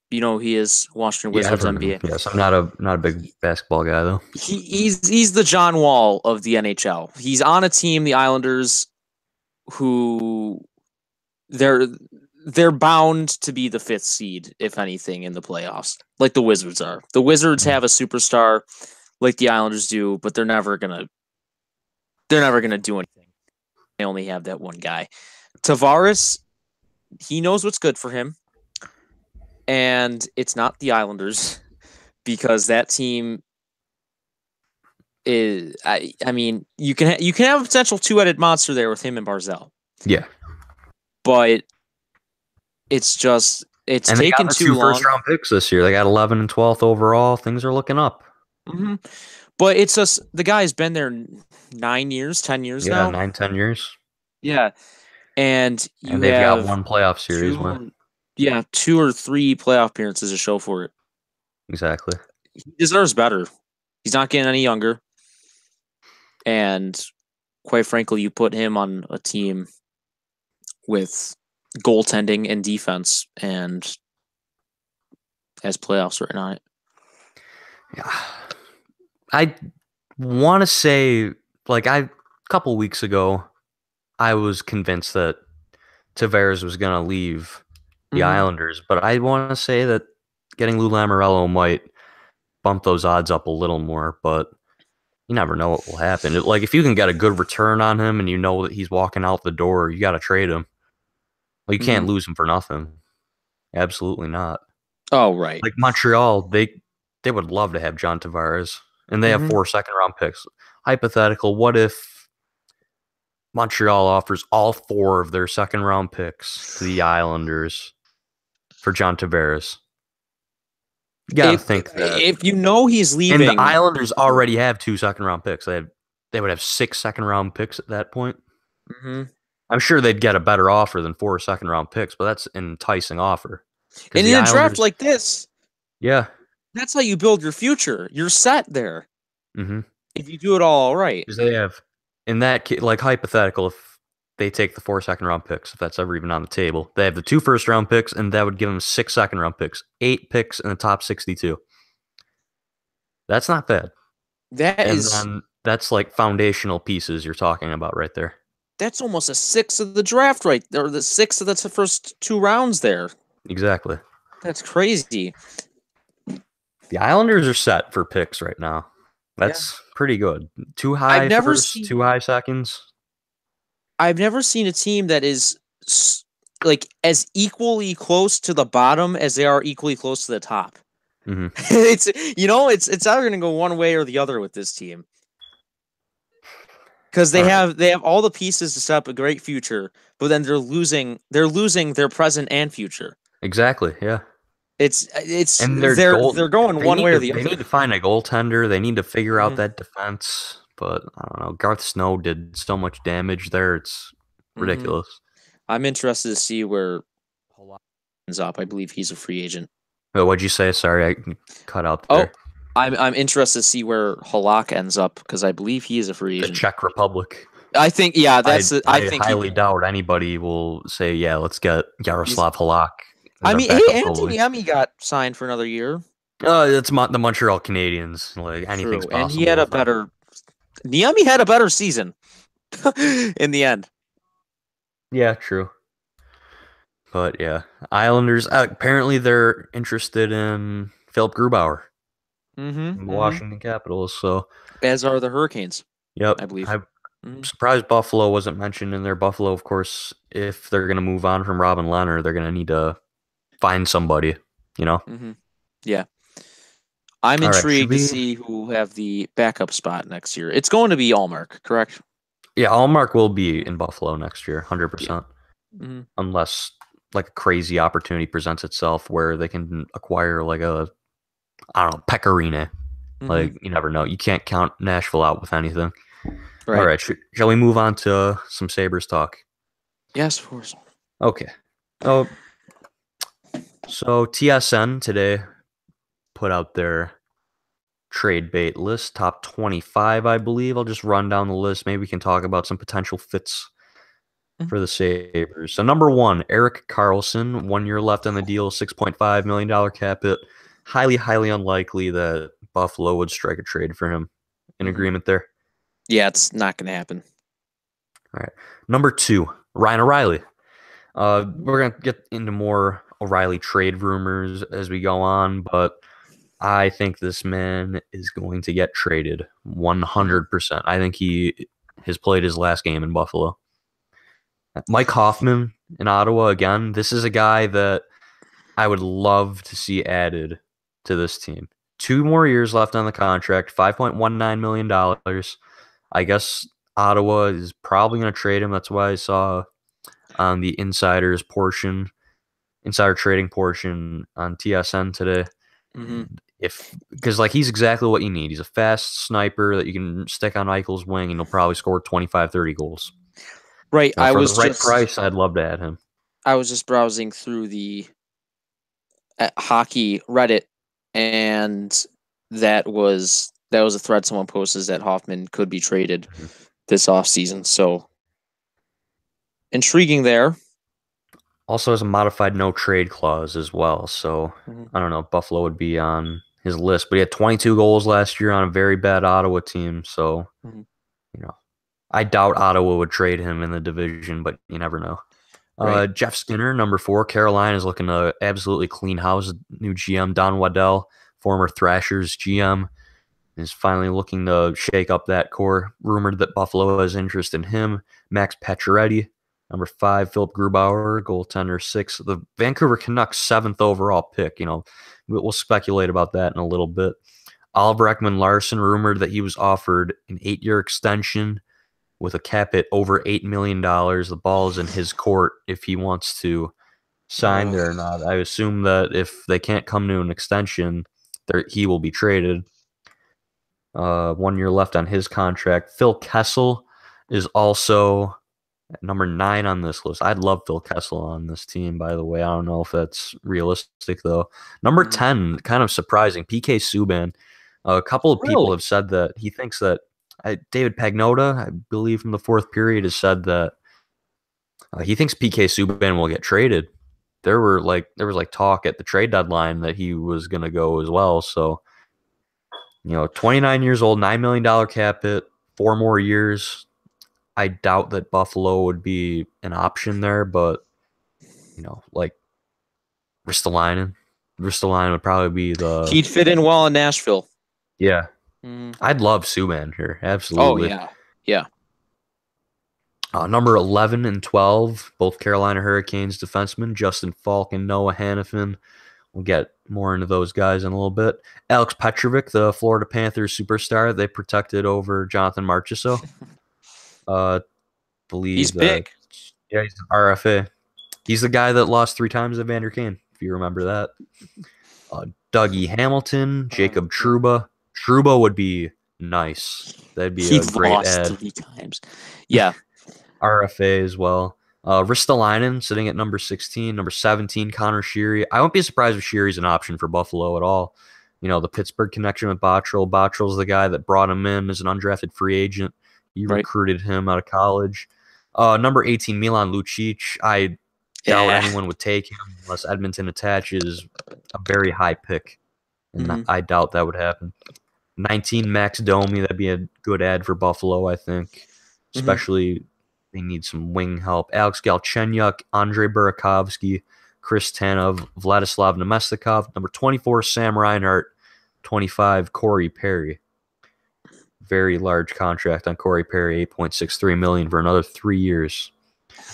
S1: You know, he is Washington
S2: Yeah, I've
S1: Wizards
S2: heard of him.
S1: NBA.
S2: Yes, I'm not a big basketball guy though.
S1: He's the John Wall of the NHL. He's on a team, the Islanders, who they're they're bound to be the fifth seed, if anything, in the playoffs, like the Wizards are. The Wizards
S2: Mhm.
S1: have a superstar like the Islanders do, but they're never gonna do anything. They only have that one guy. Tavares, he knows what's good for him, and it's not the Islanders because that team is. I mean, you can have a potential two-headed monster there with him and Barzell,
S2: Yeah,
S1: but it's
S2: and they got
S1: taken
S2: the
S1: too
S2: two first
S1: long.
S2: round picks this year. They got 11 and 12th overall. Things are looking up.
S1: Hmm. But it's just the guy's been there 9 years, 10 years
S2: Yeah,
S1: now.
S2: 9, 10 years,
S1: Yeah, and
S2: and
S1: you
S2: they've got
S1: have
S2: one playoff series win.
S1: two, yeah, two or three playoff appearances to show for it.
S2: Exactly.
S1: He deserves better. He's not getting any younger, and quite frankly, you put him on a team with goaltending and defense, and has playoffs written on it.
S2: Yeah, I want to say a couple weeks ago, I was convinced that Tavares was going to leave the
S1: Mm-hmm.
S2: Islanders, but I want to say that getting Lou Lamoriello might bump those odds up a little more, but you never know what will happen. If you can get a good return on him and you know that he's walking out the door, you got to trade him. Well, you
S1: Mm-hmm.
S2: can't lose him for nothing. Absolutely not.
S1: Oh, right.
S2: Like Montreal, they would love to have John Tavares, and they have
S1: Mm-hmm.
S2: 4 second-round picks. Hypothetical, what if Montreal offers all 4 of their second-round picks to the Islanders for John Tavares? You got to
S1: If
S2: think that.
S1: if you know he's
S2: And the
S1: leaving,
S2: Islanders already have 2 second-round picks. They would have 6 second-round picks at that point.
S1: mm-hmm.
S2: I'm sure they'd get a better offer than 4 second-round picks, but that's an enticing offer because
S1: And
S2: the
S1: in a draft
S2: Islanders,
S1: like this,
S2: yeah,
S1: that's how you build your future. You're set there
S2: mm-hmm.
S1: if you do it all right.
S2: Because they have in that hypothetical, if they take the 4 second-round picks, if that's ever even on the table, they have the 2 first-round picks, and that would give them 6 second-round picks, 8 picks in the top 62. That's not bad.
S1: That
S2: And
S1: is
S2: then that's like foundational pieces you're talking about right there.
S1: that's almost a sixth of the draft, right? Or the sixth of the first two rounds there.
S2: Exactly.
S1: That's crazy.
S2: The Islanders are set for picks right now.
S1: Yeah.
S2: That's pretty good. Too
S1: I've
S2: high
S1: never
S2: first,
S1: seen
S2: too high seconds.
S1: I've never seen a team that is like as equally close to the bottom as they are equally close to the top.
S2: Mm-hmm.
S1: It's either going to go one way or the other with this team. Because they
S2: All right.
S1: have all the pieces to set up a great future, but then they're losing their present and future.
S2: Exactly. Yeah.
S1: It's
S2: And their
S1: they're
S2: goal,
S1: going one way or the
S2: they need
S1: other.
S2: to find a goaltender. They need to figure out
S1: Hmm.
S2: that defense. But I don't know. Garth Snow did so much damage there. It's
S1: Hmm.
S2: ridiculous.
S1: I'm interested to see where Halak ends up. I believe he's a free agent.
S2: But what'd you say? Sorry, I cut out
S1: Oh,
S2: there.
S1: I'm interested to see where Halak ends up because I believe he is a free
S2: The
S1: agent.
S2: Czech Republic.
S1: I think, yeah, I
S2: I
S1: think he
S2: highly doubt anybody will say, yeah, let's get
S1: he's.
S2: Yaroslav Halak as
S1: I
S2: our
S1: mean, hey,
S2: backup goalie.
S1: Anthony Emmy got signed for another year.
S2: It's the Montreal Canadiens. Like anything's
S1: True, and he
S2: possible
S1: had a
S2: with them.
S1: better. Niemi had a better season in the end.
S2: Yeah, true. But yeah, Islanders. Apparently, they're interested in Philip Grubauer,
S1: Mm-hmm.
S2: from the
S1: Mm-hmm.
S2: Washington Capitals. So,
S1: As are the Hurricanes,
S2: yep.
S1: I believe.
S2: I'm
S1: Mm-hmm.
S2: surprised Buffalo wasn't mentioned in there. Buffalo, of course, if they're gonna move on from Robin Leonard, they're gonna need to find somebody. You know.
S1: Mm-hmm. Yeah, I'm
S2: All right. Should
S1: intrigued to
S2: we?
S1: see who will have the backup spot next year. It's going to be Allmark, correct?
S2: Yeah, Allmark will be in Buffalo next year,
S1: Yeah.
S2: 100%,
S1: Mm-hmm.
S2: unless like a crazy opportunity presents itself where they can acquire like a I don't know Pecorine.
S1: Mm-hmm.
S2: Like you never know. You can't count Nashville out with anything. All
S1: Right.
S2: right, shall we move on to some Sabres talk?
S1: Yes, of course.
S2: Okay. Oh, so TSN today put out their trade bait list, top 25, I believe. I'll just run down the list. Maybe we can talk about some potential fits
S1: Mhm.
S2: for the Sabres. So number one, Erik Karlsson, 1 year left on the deal, $6.5 million cap hit. Highly, highly unlikely that Buffalo would strike a trade for him. In
S1: Mhm.
S2: agreement there?
S1: Yeah, it's not going to happen.
S2: All right. Number two, Ryan O'Reilly. We're going to get into more O'Reilly trade rumors as we go on, but I think this man is going to get traded 100%. I think he has played his last game in Buffalo. Mike Hoffman in Ottawa again. This is a guy that I would love to see added to this team. 2 more years left on the contract, $5.19 million. I guess Ottawa is probably going to trade him. That's why I saw on the insider trading portion on TSN today.
S1: Mm-hmm.
S2: If because like he's exactly what you need. He's a fast sniper that you can stick on Eichel's wing and he'll probably score 25, 30 goals.
S1: Right.
S2: For the right price, I'd love to add him.
S1: I was just browsing through the hockey Reddit, and that was a thread someone posted that Hoffman could be traded this offseason. So intriguing there.
S2: Also has a modified no trade clause as well. So
S1: Mm-hmm.
S2: I don't know if Buffalo would be on his list, but he had 22 goals last year on a very bad Ottawa team. So,
S1: Mm-hmm.
S2: you know, I doubt Ottawa would trade him in the division, but you never know.
S1: Right.
S2: Jeff Skinner, number 4. Carolina is looking to absolutely clean house. New GM Don Waddell, former Thrashers GM, is finally looking to shake up that core. Rumored that Buffalo has interest in him. Max Pacioretty, number 5. Philip Grubauer, goaltender, 6. The Vancouver Canucks 7th overall pick. We'll speculate about that in a little bit. Oliver Ekman-Larsson, rumored that he was offered an 8-year extension with a cap hit over $8 million. The ball is in his court if he wants to sign there or not. I assume that if they can't come to an extension, he will be traded. 1 year left on his contract. Phil Kessel is also at number 9 on this list. I'd love Phil Kessel on this team, by the way. I don't know if that's realistic, though. Number 10, kind of surprising, PK Subban. A couple of people have said that he thinks that David Pagnotta, I believe from the fourth period, has said that he thinks PK Subban will get traded. There was talk at the trade deadline that he was going to go as well. So, 29 years old, $9 million cap hit, 4 more years. I doubt that Buffalo would be an option there, but like Ristolainen would probably be
S1: He'd fit in well in Nashville.
S2: yeah.
S1: Mm.
S2: I'd love Subban here,
S1: Oh
S2: absolutely.
S1: yeah.
S2: Number 11 and 12, both Carolina Hurricanes defensemen, Justin Falk and Noah Hannafin. We'll get more into those guys in a little bit. Alex Petrovic, the Florida Panthers superstar, they protected over Jonathan Marchessault. Believe
S1: He's
S2: that.
S1: big.
S2: Yeah, he's an RFA. He's the guy that lost 3 times to Vander Kane. if you remember that. Dougie Hamilton, Jacob Trouba. Trouba would be nice. That'd be
S1: He
S2: a great
S1: lost
S2: ad.
S1: 3 times. Yeah.
S2: RFA as well. Ristolainen sitting at number 16. Number 17, Connor Sheary. I won't be surprised if Sheary's an option for Buffalo at all. You know, the Pittsburgh connection with Botterill. Botterill's the guy that brought him in as an undrafted free agent. You
S1: Right.
S2: recruited him out of college. Number 18, Milan Lucic. I doubt anyone would take him unless Edmonton attaches a very high pick. And I doubt that would happen. 19, Max Domi. That'd be a good ad for Buffalo, I think. Especially they need some wing help. Alex Galchenyuk, Andrei Burakovsky, Chris Tanev, Vladislav Nemestikov. Number 24, Sam Reinhart. 25, Corey Perry. Very large contract on Corey Perry, $8.63 million for another 3 years.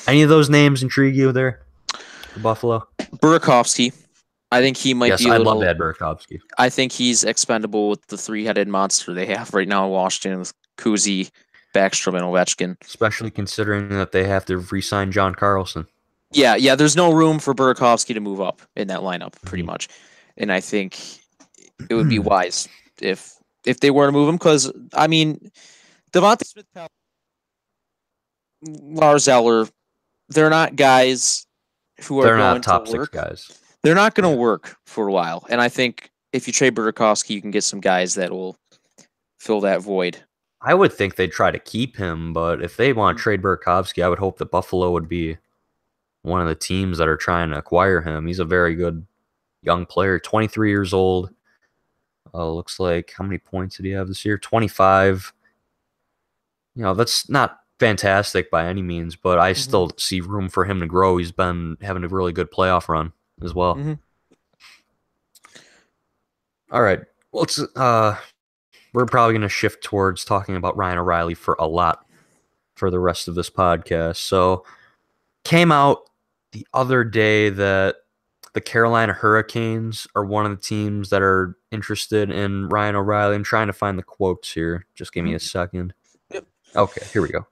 S2: Any of those names intrigue you there for Buffalo?
S1: Burakovsky. I think he might be a little.
S2: I'd love that Burakovsky.
S1: I think he's expendable with the 3-headed monster they have right now in Washington with Kuzi, Backstrom, and Ovechkin.
S2: Especially considering that they have to re-sign John Carlson.
S1: Yeah. There's no room for Burakovsky to move up in that lineup, pretty much. And I think it would be wise if they were to move him, because I mean, Devontae Smith, Lars Eller, they're not guys who are going
S2: top
S1: to work.
S2: 6 guys.
S1: They're not going to work for a while, and I think if you trade Burakovsky, you can get some guys that will fill that void.
S2: I would think they'd try to keep him, but if they want to trade Burakovsky, I would hope that Buffalo would be one of the teams that are trying to acquire him. He's a very good young player, 23 years old. Looks like, how many points did he have this year? 25. You know, that's not fantastic by any means, but I still see room for him to grow. He's been having a really good playoff run as well. All right. Well, we're probably going to shift towards talking about Ryan O'Reilly for a lot for the rest of this podcast. So, came out the other day that the Carolina Hurricanes are one of the teams that are interested in Ryan O'Reilly. I'm trying to find the quotes here. Just give me a second.
S1: Yep.
S2: Okay, here we go.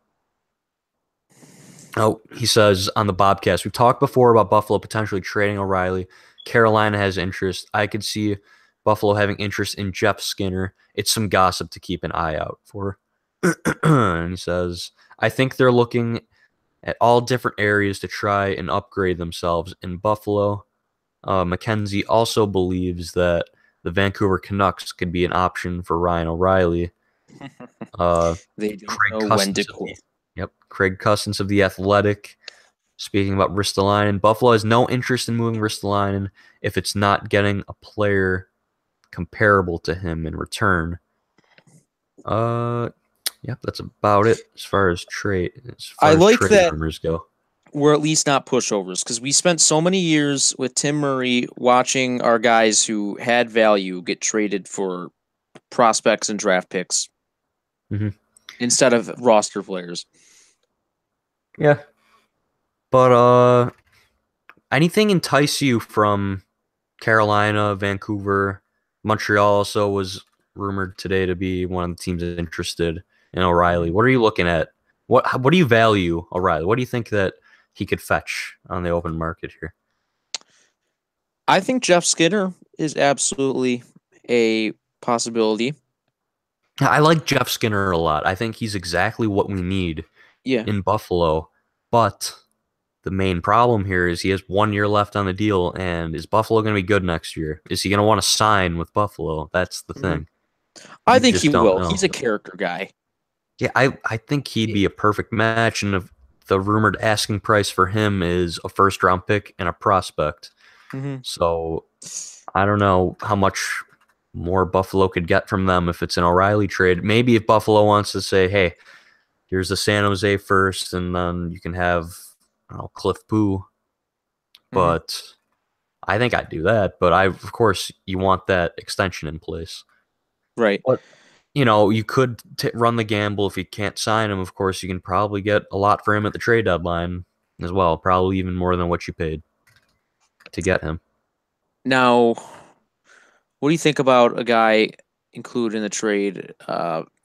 S2: Oh, he says on the Bobcast, we've talked before about Buffalo potentially trading O'Reilly. Carolina has interest. I could see Buffalo having interest in Jeff Skinner. It's some gossip to keep an eye out for. And he says, I think they're looking at all different areas to try and upgrade themselves in Buffalo. Mackenzie also believes that the Vancouver Canucks could be an option for Ryan O'Reilly.
S1: They don't know when to quit.
S2: Craig Cousins of The Athletic, speaking about Ristolainen. Buffalo has no interest in moving Ristolainen if it's not getting a player comparable to him in return. That's about it as far as trade rumors go.
S1: We're at least not pushovers, because we spent so many years with Tim Murray watching our guys who had value get traded for prospects and draft picks instead of roster players.
S2: Yeah. But anything entice you from Carolina, Vancouver? Montreal also was rumored today to be one of the teams interested in O'Reilly. What are you looking at? What do you value O'Reilly? What do you think that he could fetch on the open market here?
S1: I think Jeff Skinner is absolutely a possibility.
S2: I like Jeff Skinner a lot. I think he's exactly what we need in Buffalo. But the main problem here is he has 1 year left on the deal, and is Buffalo going to be good next year? Is he going to want to sign with Buffalo? That's the thing.
S1: I think he will. Know. He's a character guy.
S2: Yeah, I think he'd be a perfect match, and if the rumored asking price for him is a first-round pick and a prospect. So I don't know how much more Buffalo could get from them if it's an O'Reilly trade. Maybe if Buffalo wants to say, hey, here's the San Jose first, and then you can have Cliff Poo. But I think I'd do that. But of course, you want that extension in place.
S1: Right.
S2: But, you could run the gamble. If you can't sign him, of course, you can probably get a lot for him at the trade deadline as well. Probably even more than what you paid to get him.
S1: Now, what do you think about a guy included in the trade,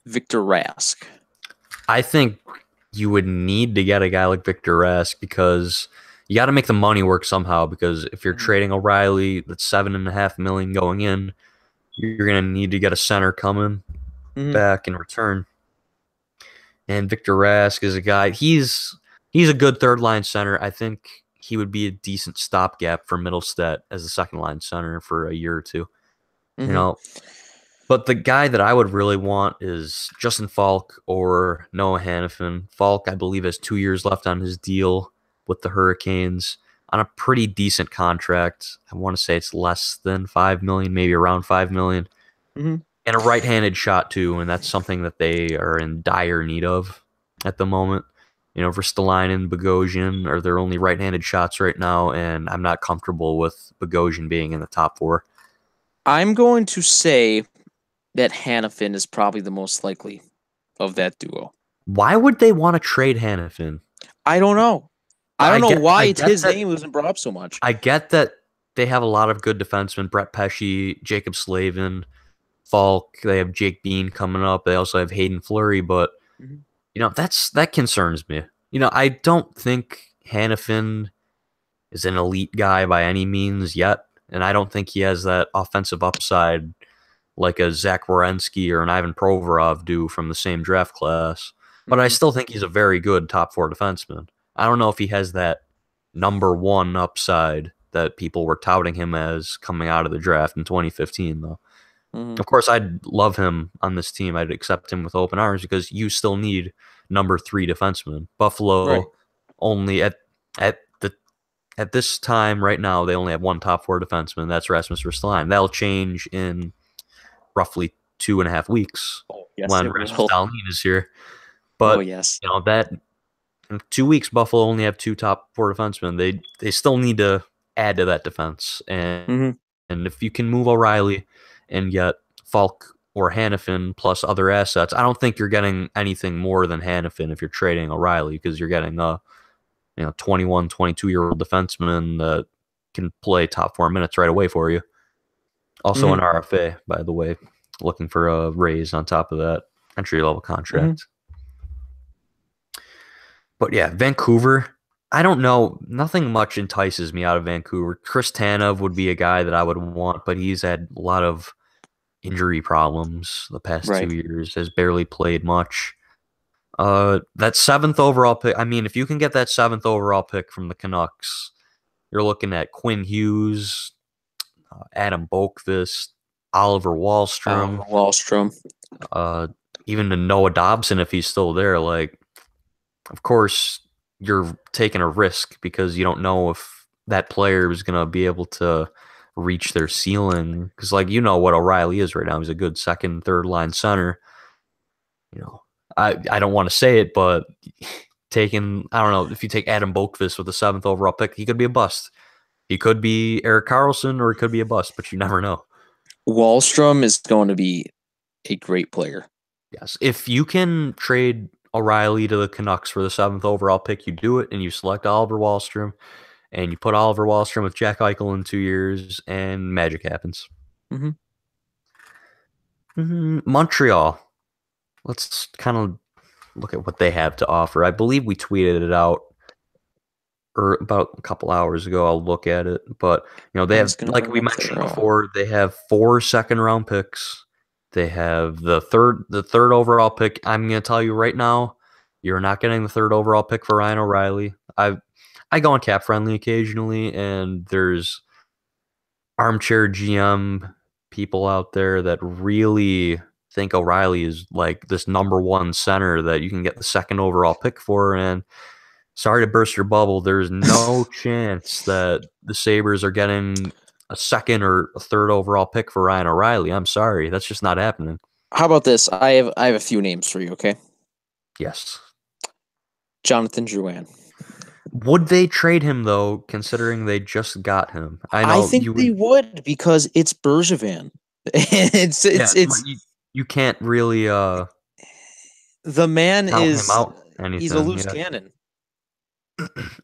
S1: Victor Rask?
S2: I think you would need to get a guy like Victor Rask because, you got to make the money work somehow, because if you're
S1: Mhm.
S2: trading O'Reilly, that's $7.5 million going in. You're gonna need to get a center coming
S1: Mhm.
S2: back in return. And Victor Rask is a guy. He's a good third line center. I think he would be a decent stopgap for Middlestat as a second line center for a year or two. You
S1: Mhm.
S2: know, but the guy that I would really want is Justin Falk or Noah Hannafin. Falk, I believe, has 2 years left on his deal with the Hurricanes on a pretty decent contract. I want to say it's less than 5 million, maybe around 5 million,
S1: Mhm.
S2: and a right-handed shot too, and that's something that they are in dire need of at the moment. Ristolainen and Bogosian are their only right-handed shots right now, and I'm not comfortable with Bogosian being in the top four.
S1: I'm going to say that Hannafin is probably the most likely of that duo.
S2: Why would they want to trade Hannafin?
S1: I don't know. I
S2: I
S1: don't know
S2: get,
S1: why
S2: I
S1: it's
S2: get
S1: his
S2: that,
S1: name wasn't brought up so much.
S2: I get that they have a lot of good defensemen: Brett Pesce, Jacob Slavin, Falk. They have Jake Bean coming up. They also have Hayden Fleury, but
S1: Mhm.
S2: that concerns me. I don't think Hannafin is an elite guy by any means yet, and I don't think he has that offensive upside like a Zach Werenski or an Ivan Provorov do from the same draft class. But I
S1: Mhm.
S2: still think he's a very good top four defenseman. I don't know if he has that number one upside that people were touting him as coming out of the draft in 2015, though.
S1: Mhm.
S2: Of course, I'd love him on this team. I'd accept him with open arms because you still need number three defenseman.
S1: Right.
S2: Buffalo only at the at this time right now they only have one top four defenseman. That's Rasmus Ristolainen. That'll change in roughly 2.5 weeks
S1: Oh, yes,
S2: when
S1: it
S2: Rasmus
S1: will.
S2: Dahlin is here.
S1: Oh,
S2: But
S1: yes.
S2: that in 2 weeks, Buffalo only have two top four defensemen. They still need to add to that defense,
S1: Mhm.
S2: and if you can move O'Reilly and get Falk or Hannafin plus other assets, I don't think you're getting anything more than Hannafin if you're trading O'Reilly, because you're getting a 21, 22-year-old defenseman that can play top 4 minutes right away for you. Also an
S1: Mhm.
S2: RFA, by the way, looking for a raise on top of that entry level
S1: Mhm.
S2: contract. But yeah, Vancouver, I don't know. Nothing much entices me out of Vancouver. Chris Tanev would be a guy that I would want, but he's had a lot of injury problems the past
S1: Right.
S2: 2 years, has barely played much. That seventh overall pick, I mean, if you can get that seventh overall pick from the Canucks, you're looking at Quinn Hughes, Adam Boqvist, Oliver Wahlstrom,
S1: Wallstrom.
S2: uh, even to Noah Dobson if he's still there. Like, of course, you're taking a risk because you don't know if that player is going to be able to reach their ceiling. Because, like, what O'Reilly is right now. He's a good second, third line center. I don't want to say it, but I don't know, if you take Adam Boqvist with the seventh overall pick, he could be a bust. He could be Eric Carlson or he could be a bust, but you never know.
S1: Wallstrom is going to be a great player.
S2: Yes. If you can trade O'Reilly to the Canucks for the seventh overall pick, you do it, and you select Oliver Wahlstrom, and you put Oliver Wahlstrom with Jack Eichel in 2 years, and magic happens.
S1: Mhm.
S2: Montreal. Let's kind of look at what they have to offer. I believe we tweeted it out or about a couple hours ago. I'll look at it, but they
S1: I
S2: have,
S1: was going to
S2: like
S1: bring
S2: we
S1: up
S2: mentioned
S1: their.
S2: before, they have 4 second-round picks. They have the third overall pick. I'm going to tell you right now, you're not getting the third overall pick for Ryan O'Reilly. I go on Cap Friendly occasionally, and there's armchair GM people out there that really think O'Reilly is like this number one center that you can get the second overall pick for. And sorry to burst your bubble, there's no chance that the Sabres are getting a second or a third overall pick for Ryan O'Reilly. I'm sorry. That's just not happening.
S1: How about this? I have a few names for you. Okay,
S2: Yes.
S1: Jonathan Drouin.
S2: Would they trade him, though, considering they just got him? I
S1: I
S2: know
S1: think
S2: you
S1: they
S2: would.
S1: would because it's Bergevin. it's
S2: Yeah,
S1: it's it's
S2: you can't really
S1: the man
S2: count him
S1: is
S2: out
S1: he's a
S2: anything.
S1: loose
S2: Yeah.
S1: cannon.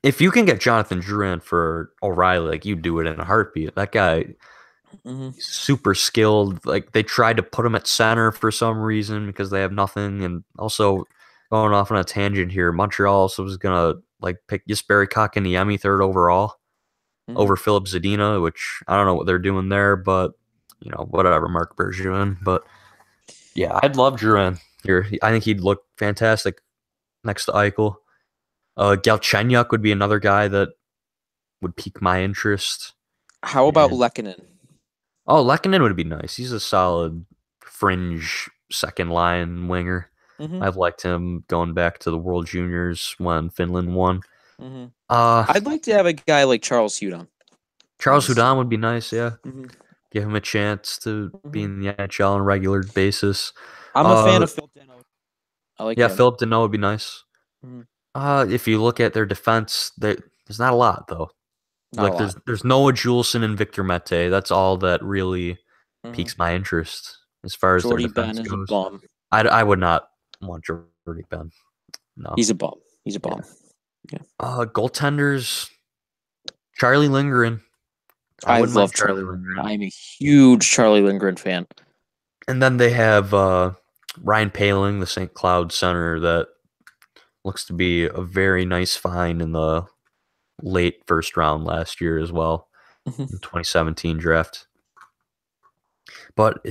S2: If you can get Jonathan Drouin for O'Reilly, like, you do it in a heartbeat. That guy,
S1: Hmm.
S2: super skilled. Like, they tried to put him at center for some reason because they have nothing. And also, going off on a tangent here, Montreal also was gonna like pick Jesperi Kotkaniemi third overall
S1: Hmm.
S2: over Philip Zadina, which I don't know what they're doing there, but whatever, Mark Bergevin. But yeah, I'd love Duran here. I think he'd look fantastic next to Eichel. Galchenyuk would be another guy that would pique my interest.
S1: How about
S2: And
S1: Lehkonen?
S2: oh, Lehkonen would be nice. He's a solid fringe second line winger.
S1: Hmm.
S2: I've liked him going back to the World Juniors when Finland won.
S1: Hmm.
S2: Uh
S1: I'd like to have a guy like Charles Hudon on
S2: Charles
S1: this team.
S2: Hudon would be nice, yeah.
S1: Hmm.
S2: Give him a chance to be
S1: Hmm.
S2: in the NHL on a regular basis.
S1: I'm a fan
S2: Uh
S1: of Phil Deno. I like
S2: yeah,
S1: him.
S2: Philip Deneau would be nice.
S1: Hmm.
S2: If you look at their defense, there's not a lot though.
S1: Not a
S2: Like
S1: lot.
S2: there's Noah Juleson and Victor Mete. That's all that really
S1: Hmm.
S2: piques my interest as far as their
S1: Jordy Ben
S2: defense
S1: is a
S2: goes.
S1: bum.
S2: I would not want Jordy Ben. No.
S1: He's a bum. He's a
S2: Yeah.
S1: bum. Yeah.
S2: Goaltenders, Charlie Lindgren. I
S1: I
S2: wouldn't mind
S1: love
S2: Charlie
S1: Charlie Lindgren.
S2: Lindgren.
S1: I'm a huge Charlie Lindgren fan.
S2: And then they have Ryan Paling, the St. Cloud center, that looks to be a very nice find in the late first round last year as well,
S1: Mhm.
S2: in 2017 draft. But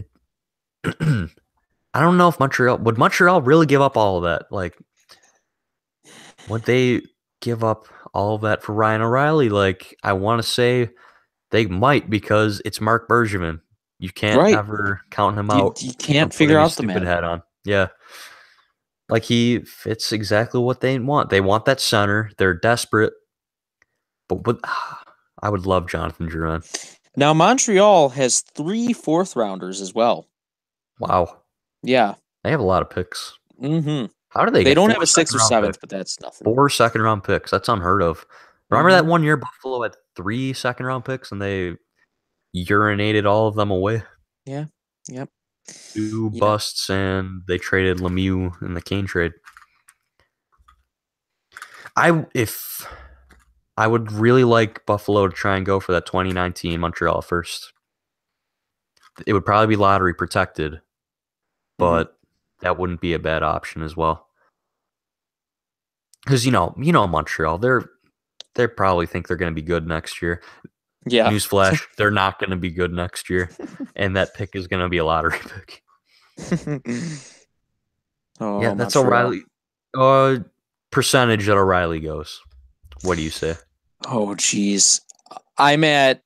S2: I don't know if Montreal really give up all of that? Like, would they give up all of that for Ryan O'Reilly? Like, I want to say they might because it's Mark Bergevin. You can't
S1: Right.
S2: ever count him
S1: You,
S2: out
S1: you
S2: from
S1: can't figure
S2: putting his
S1: out the
S2: stupid
S1: man.
S2: hat on. Yeah. Like he fits exactly what they want. They want that center. They're desperate. But I would love Jonathan Drouin.
S1: Now Montreal has 3 4th rounders as well.
S2: Wow.
S1: Yeah.
S2: They have a lot of picks.
S1: Mm-hmm.
S2: How do they
S1: They
S2: get
S1: don't
S2: four
S1: have a sixth
S2: second
S1: or
S2: round picks?
S1: seventh, but that's nothing.
S2: 4 second round picks. That's unheard of. Remember that
S1: Mm-hmm.
S2: one year Buffalo had 3 second round picks and they urinated all of them away?
S1: Yeah. Yep.
S2: Two
S1: Yeah.
S2: busts and they traded Lemieux in the Kane trade. If I would really like Buffalo to try and go for that 2019 Montreal first. It would probably be lottery protected,
S1: Mm-hmm.
S2: but that wouldn't be a bad option as well. Because Montreal, they probably think they're going to be good next year.
S1: Yeah.
S2: Newsflash, they're not going to be good next year, and that pick is going to be a lottery pick. Yeah,
S1: Oh,
S2: that's
S1: Montreal.
S2: O'Reilly. Percentage that O'Reilly goes. What do you say?
S1: Oh, geez. I'm at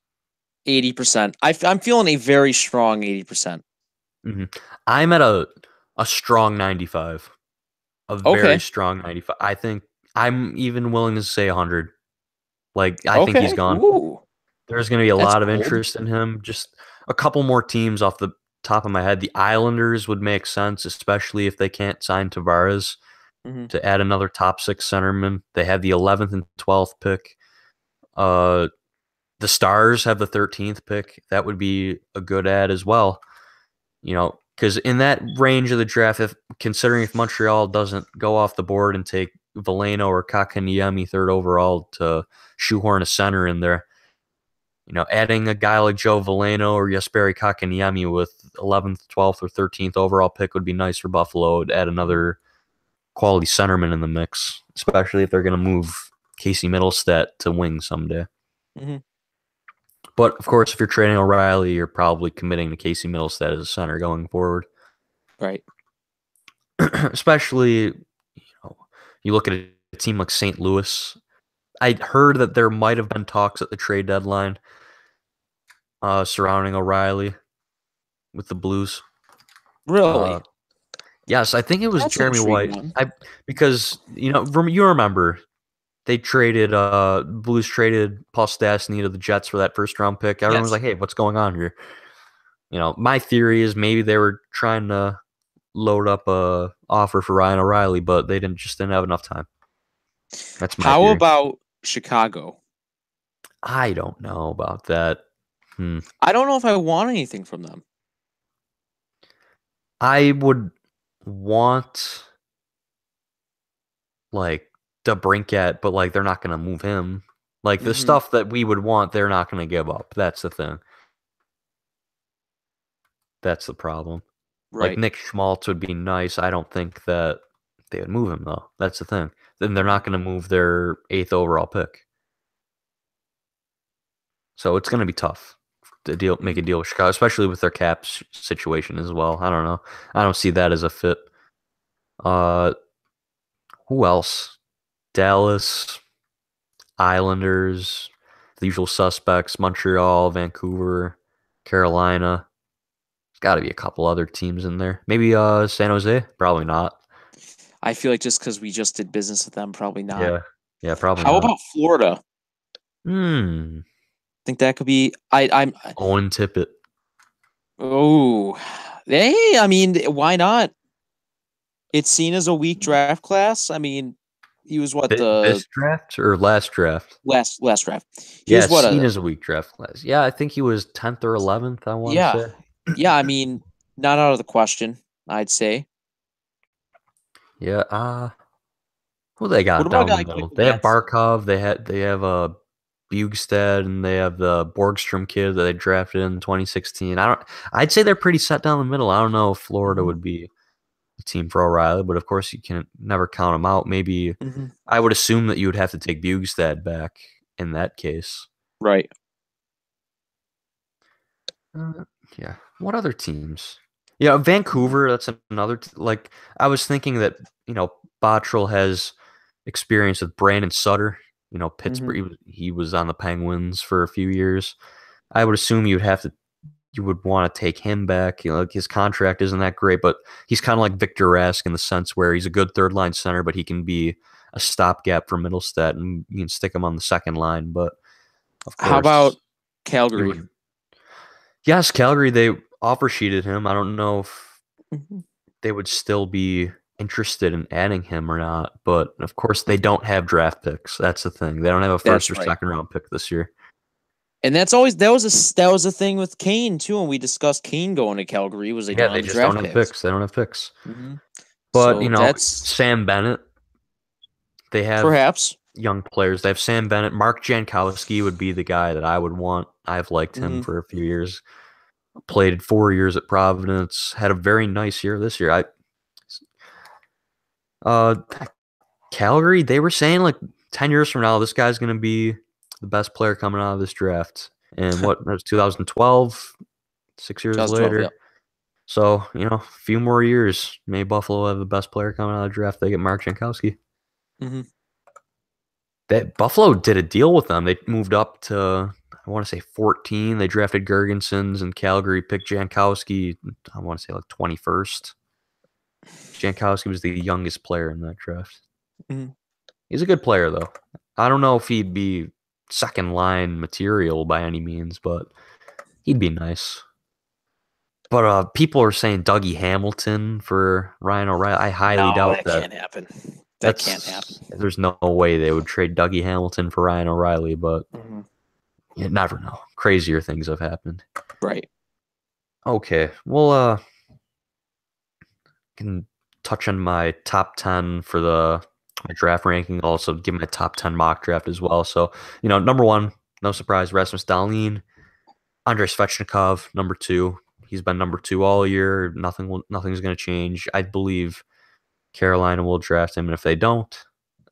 S1: 80%. I'm feeling a very strong 80%.
S2: Mm-hmm. I'm at a strong 95. A very
S1: Okay.
S2: strong 95. I think I'm even willing to say 100. Like, I think he's
S1: Okay.
S2: gone.
S1: Ooh.
S2: There's going to be a
S1: That's
S2: lot of
S1: bold.
S2: interest in him. Just a couple more teams off the top of my head. The Islanders would make sense, especially if they can't sign Tavares
S1: Mm-hmm.
S2: to add another top six centerman. They have the 11th and 12th pick. The Stars have the 13th pick. That would be a good add as well. Because in that range of the draft, considering if Montreal doesn't go off the board and take Veleno or Kakaniemi third overall to shoehorn a center in there, adding a guy like Joe Veleno or Jesperi Kakaniemi with 11th, 12th, or 13th overall pick would be nice for Buffalo to add another quality centerman in the mix, especially if they're going to move Casey Middlestat to wing someday.
S1: Mm-hmm.
S2: But, of course, if you're trading O'Reilly, you're probably committing to Casey Middlestat as a center going forward.
S1: Right.
S2: Especially, you look at a team like St. Louis. I heard that there might have been talks at the trade deadline surrounding O'Reilly with the Blues.
S1: Really?
S2: Yes, I think it was
S1: That's an
S2: Jeremy
S1: intriguing
S2: White.
S1: one.
S2: Because you remember they traded Blues traded Paul Stastny to the Jets for that first round pick. Everyone was
S1: Yes.
S2: like, "Hey, what's going on here?" My theory is maybe they were trying to load up a offer for Ryan O'Reilly, but they just didn't have enough time. That's my
S1: How
S2: theory.
S1: about Chicago?
S2: I don't know about that.
S1: I don't know if I want anything from them.
S2: I would want like DeBrincat, but like they're not going to move him. Like the
S1: Mm-hmm.
S2: stuff that we would want, they're not going to give up. That's the thing. That's the problem. Like
S1: Right.
S2: Nick Schmaltz would be nice. I don't think that They would move him though. That's the thing. Then they're not going to move their 8th overall pick. So it's going to be tough to make a deal with Chicago, especially with their cap situation as well. I don't know. I don't see that as a fit. Uh, who else? Dallas, Islanders, the usual suspects, Montreal, Vancouver, Carolina. There's got to be a couple other teams in there. Maybe San Jose? Probably not.
S1: I feel like just because we just did business with them, probably not.
S2: Yeah. Yeah, probably
S1: How
S2: not.
S1: about Florida?
S2: Hmm.
S1: Think that could be. I'm.
S2: Owen Tippett.
S1: Oh, hey. I mean, why not? It's seen as a weak draft class. I mean, he was what the
S2: This draft or last draft?
S1: last draft. He
S2: Yeah,
S1: was what
S2: seen
S1: a
S2: as a weak draft class. Yeah, I think he was 10th or 11th, I want to
S1: yeah,
S2: say.
S1: yeah. I mean, not out of the question. I'd say.
S2: Yeah, who they
S1: What
S2: got
S1: about a
S2: down
S1: guy
S2: the
S1: like
S2: middle?
S1: Michael
S2: They have
S1: Madsen?
S2: Barkov, they have Bugstad, and they have the Borgstrom kid that they drafted in 2016. I'd say they're pretty set down the middle. I don't know if Florida
S1: Mm-hmm.
S2: would be a team for O'Reilly, but of course you can never count them out. Maybe
S1: Mm-hmm.
S2: I would assume that you would have to take Bugstad back in that case.
S1: Right.
S2: Uh, yeah. What other teams? Yeah, Vancouver. That's another. Like I was thinking that Bottrell has experience with Brandon Sutter.
S1: Mm-hmm.
S2: Pittsburgh. He was on the Penguins for a few years. I would assume you would want to take him back. Like his contract isn't that great, but he's kind of like Victor Rask in the sense where he's a good third line center, but he can be a stopgap for Middlestat, and you can stick him on the second line. But of
S1: How about
S2: course, you
S1: Calgary?
S2: would. Yes, Calgary. They offer sheeted him. I don't know if
S1: Mm-hmm.
S2: they would still be interested in adding him or not. But of course, they don't have draft picks. That's the thing. They don't have a first
S1: That's
S2: or
S1: right.
S2: second round pick this year.
S1: And that was a thing with Kane too, and we discussed Kane going to Calgary. Was they
S2: Yeah,
S1: don't
S2: they
S1: have the
S2: just don't
S1: draft
S2: have
S1: picks?
S2: picks. They don't have picks.
S1: Mm-hmm.
S2: But
S1: So that's
S2: Sam Bennett. They have
S1: perhaps.
S2: young players. They have Sam Bennett. Mark Jankowski would be the guy that I would want. I've liked him
S1: Mm-hmm.
S2: for a few years. Played 4 years at Providence. Had a very nice year this year. Uh, Calgary, they were saying like 10 years from now, this guy's going to be the best player coming out of this draft. And what, that was 2012, 6 years
S1: 2012.
S2: later.
S1: Yeah.
S2: So, a few more years, maybe Buffalo will have the best player coming out of the draft. They get Mark Jankowski.
S1: Mm-hmm.
S2: That Buffalo did a deal with them. They moved up to, I want to say 14. They drafted Gergensons, and Calgary picked Jankowski, I want to say like 21st. Jankowski was the youngest player in that draft.
S1: Mm-hmm.
S2: He's a good player, though. I don't know if he'd be second line material by any means, but he'd be nice. But people are saying Dougie Hamilton for Ryan O'Reilly. I highly
S1: No,
S2: doubt
S1: that
S2: that.
S1: can't happen. That can't happen.
S2: There's no way they would trade Dougie Hamilton for Ryan O'Reilly, but
S1: Mm-hmm.
S2: you never know. Crazier things have happened.
S1: Right.
S2: Okay, well, can touch on my top 10 for my draft ranking. Also, give my top 10 mock draft as well. So, number one, no surprise, Rasmus Dahlin. Andrei Svechnikov, number two. He's been number two all year. Nothing's going to change. I believe Carolina will draft him, and if they don't,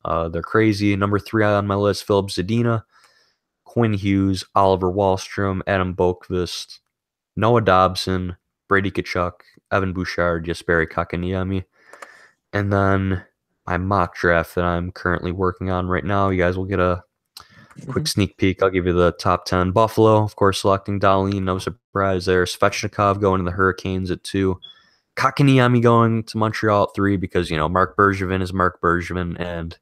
S2: they're crazy. Number three on my list, Philip Zadina, Quinn Hughes, Oliver Wahlstrom, Adam Boqvist, Noah Dobson, Brady Tkachuk, Evan Bouchard, Jesperi Kotkaniemi. And then my mock draft that I'm currently working on right now. You guys will get a quick
S1: Mm-hmm.
S2: sneak peek. I'll give you the top 10. Buffalo, of course, selecting Dahlin. No surprise there. Svechnikov going to the Hurricanes at 2. Kotkaniemi going to Montreal at 3 because, Mark Bergevin is Mark Bergevin. And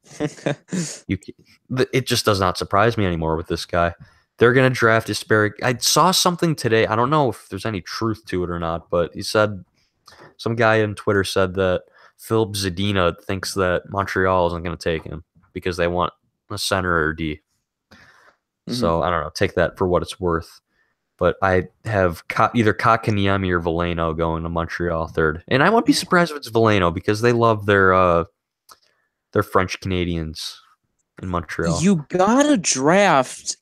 S2: it just does not surprise me anymore with this guy. They're going to draft Jesperi. I saw something today. I don't know if there's any truth to it or not, but he said, some guy on Twitter said that Philip Zadina thinks that Montreal isn't going to take him because they want a center or D.
S1: Mm-hmm.
S2: So I don't know. Take that for what it's worth. But I have either Kotkaniemi or Veleno going to Montreal third, and I won't be surprised if it's Veleno because they love their French Canadians in Montreal.
S1: You gotta draft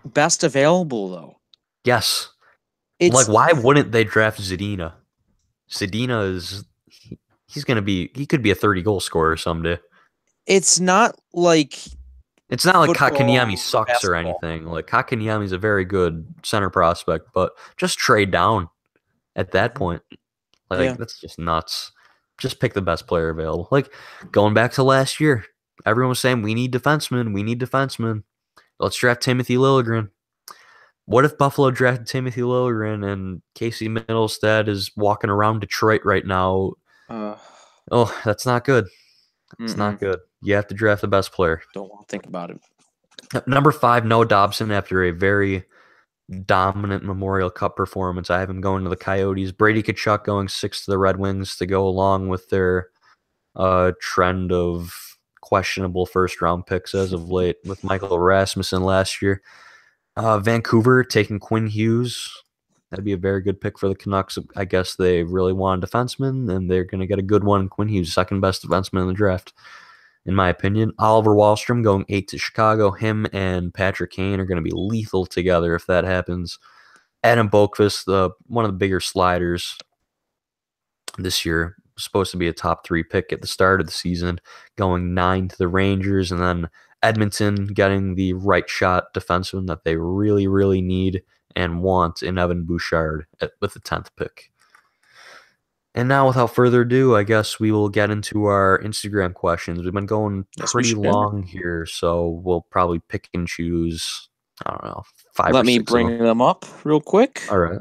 S1: best available though.
S2: Yes, like
S1: It's
S2: why wouldn't they draft Zadina? Zadina is he could be a 30-goal scorer someday.
S1: It's not like
S2: It's not like
S1: football
S2: Kakanyemi
S1: or
S2: sucks or
S1: basketball.
S2: anything. Like Kakanyemi's a very good center prospect, but just trade down at that point. Like
S1: Yeah.
S2: that's just nuts. Just pick the best player available. Like going back to last year, everyone was saying we need defensemen, we need defensemen. Let's draft Timothy Liljegren. What if Buffalo drafted Timothy Liljegren and Casey Middlestead is walking around Detroit right now?
S1: Uh,
S2: Oh, that's not good. It's not good. You have to draft the best player.
S1: Don't want to think about it.
S2: Number 5, Noah Dobson, after a very dominant Memorial Cup performance. I have him going to the Coyotes. Brady Tkachuk going 6 to the Red Wings to go along with their trend of questionable first-round picks as of late with Michael Rasmussen last year. Vancouver taking Quinn Hughes. That'd be a very good pick for the Canucks. I guess they really want a defenseman, and they're going to get a good one. Quinn Hughes, second best defenseman in the draft, in my opinion. Oliver Wahlstrom going 8 to Chicago. Him and Patrick Kane are going to be lethal together if that happens. Adam Boqvist, one of the bigger sliders this year, supposed to be a top 3 pick at the start of the season, going 9 to the Rangers, and then Edmonton getting the right shot defenseman that they really, really need and want in Evan Bouchard with the 10th pick. And now, without further ado, I guess we will get into our Instagram questions. We've been going pretty long here, so we'll probably pick and choose, I don't know, 5 or 6
S1: Let me bring them up real quick.
S2: All right.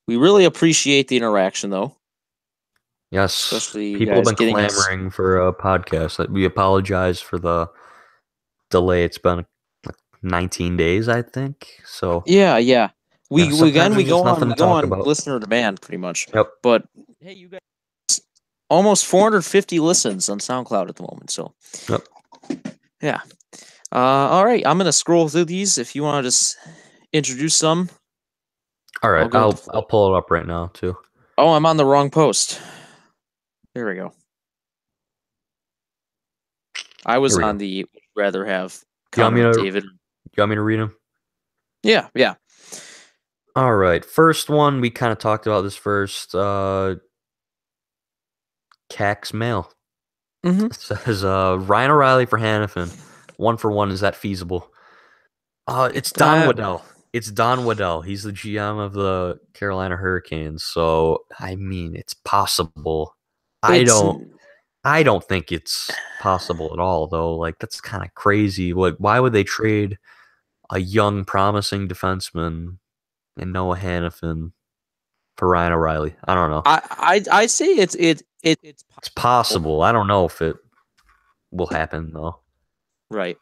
S1: We really appreciate the interaction, though.
S2: Yes,
S1: especially
S2: people have been clamoring for a podcast. We apologize for the delay. It's been like 19 days, I think. So
S1: yeah. We go on
S2: about.
S1: Listener demand pretty much.
S2: Yep.
S1: But hey, you guys, almost 450 listens on SoundCloud at the moment. So
S2: yep.
S1: Yeah. All right, I'm gonna scroll through these. If you want to just introduce some.
S2: All right, I'll pull it up right now too.
S1: Oh, I'm on the wrong post. There we go. I was on the rather have comment, David.
S2: You want me to read them?
S1: Yeah.
S2: All right. First one, we kind of talked about this first. Cax Mail.
S1: Mm-hmm.
S2: It says Ryan O'Reilly for Hannafin. 1-for-1. Is that feasible? It's Don Waddell. It's Don Waddell. He's the GM of the Carolina Hurricanes. So I mean, it's possible. I don't think it's possible at all, though. Like, that's kind of crazy. Like, why would they trade a young, promising defenseman and Noah Hannafin for Ryan O'Reilly? I don't know.
S1: I say it's
S2: possible. I don't know if it will happen though.
S1: Right.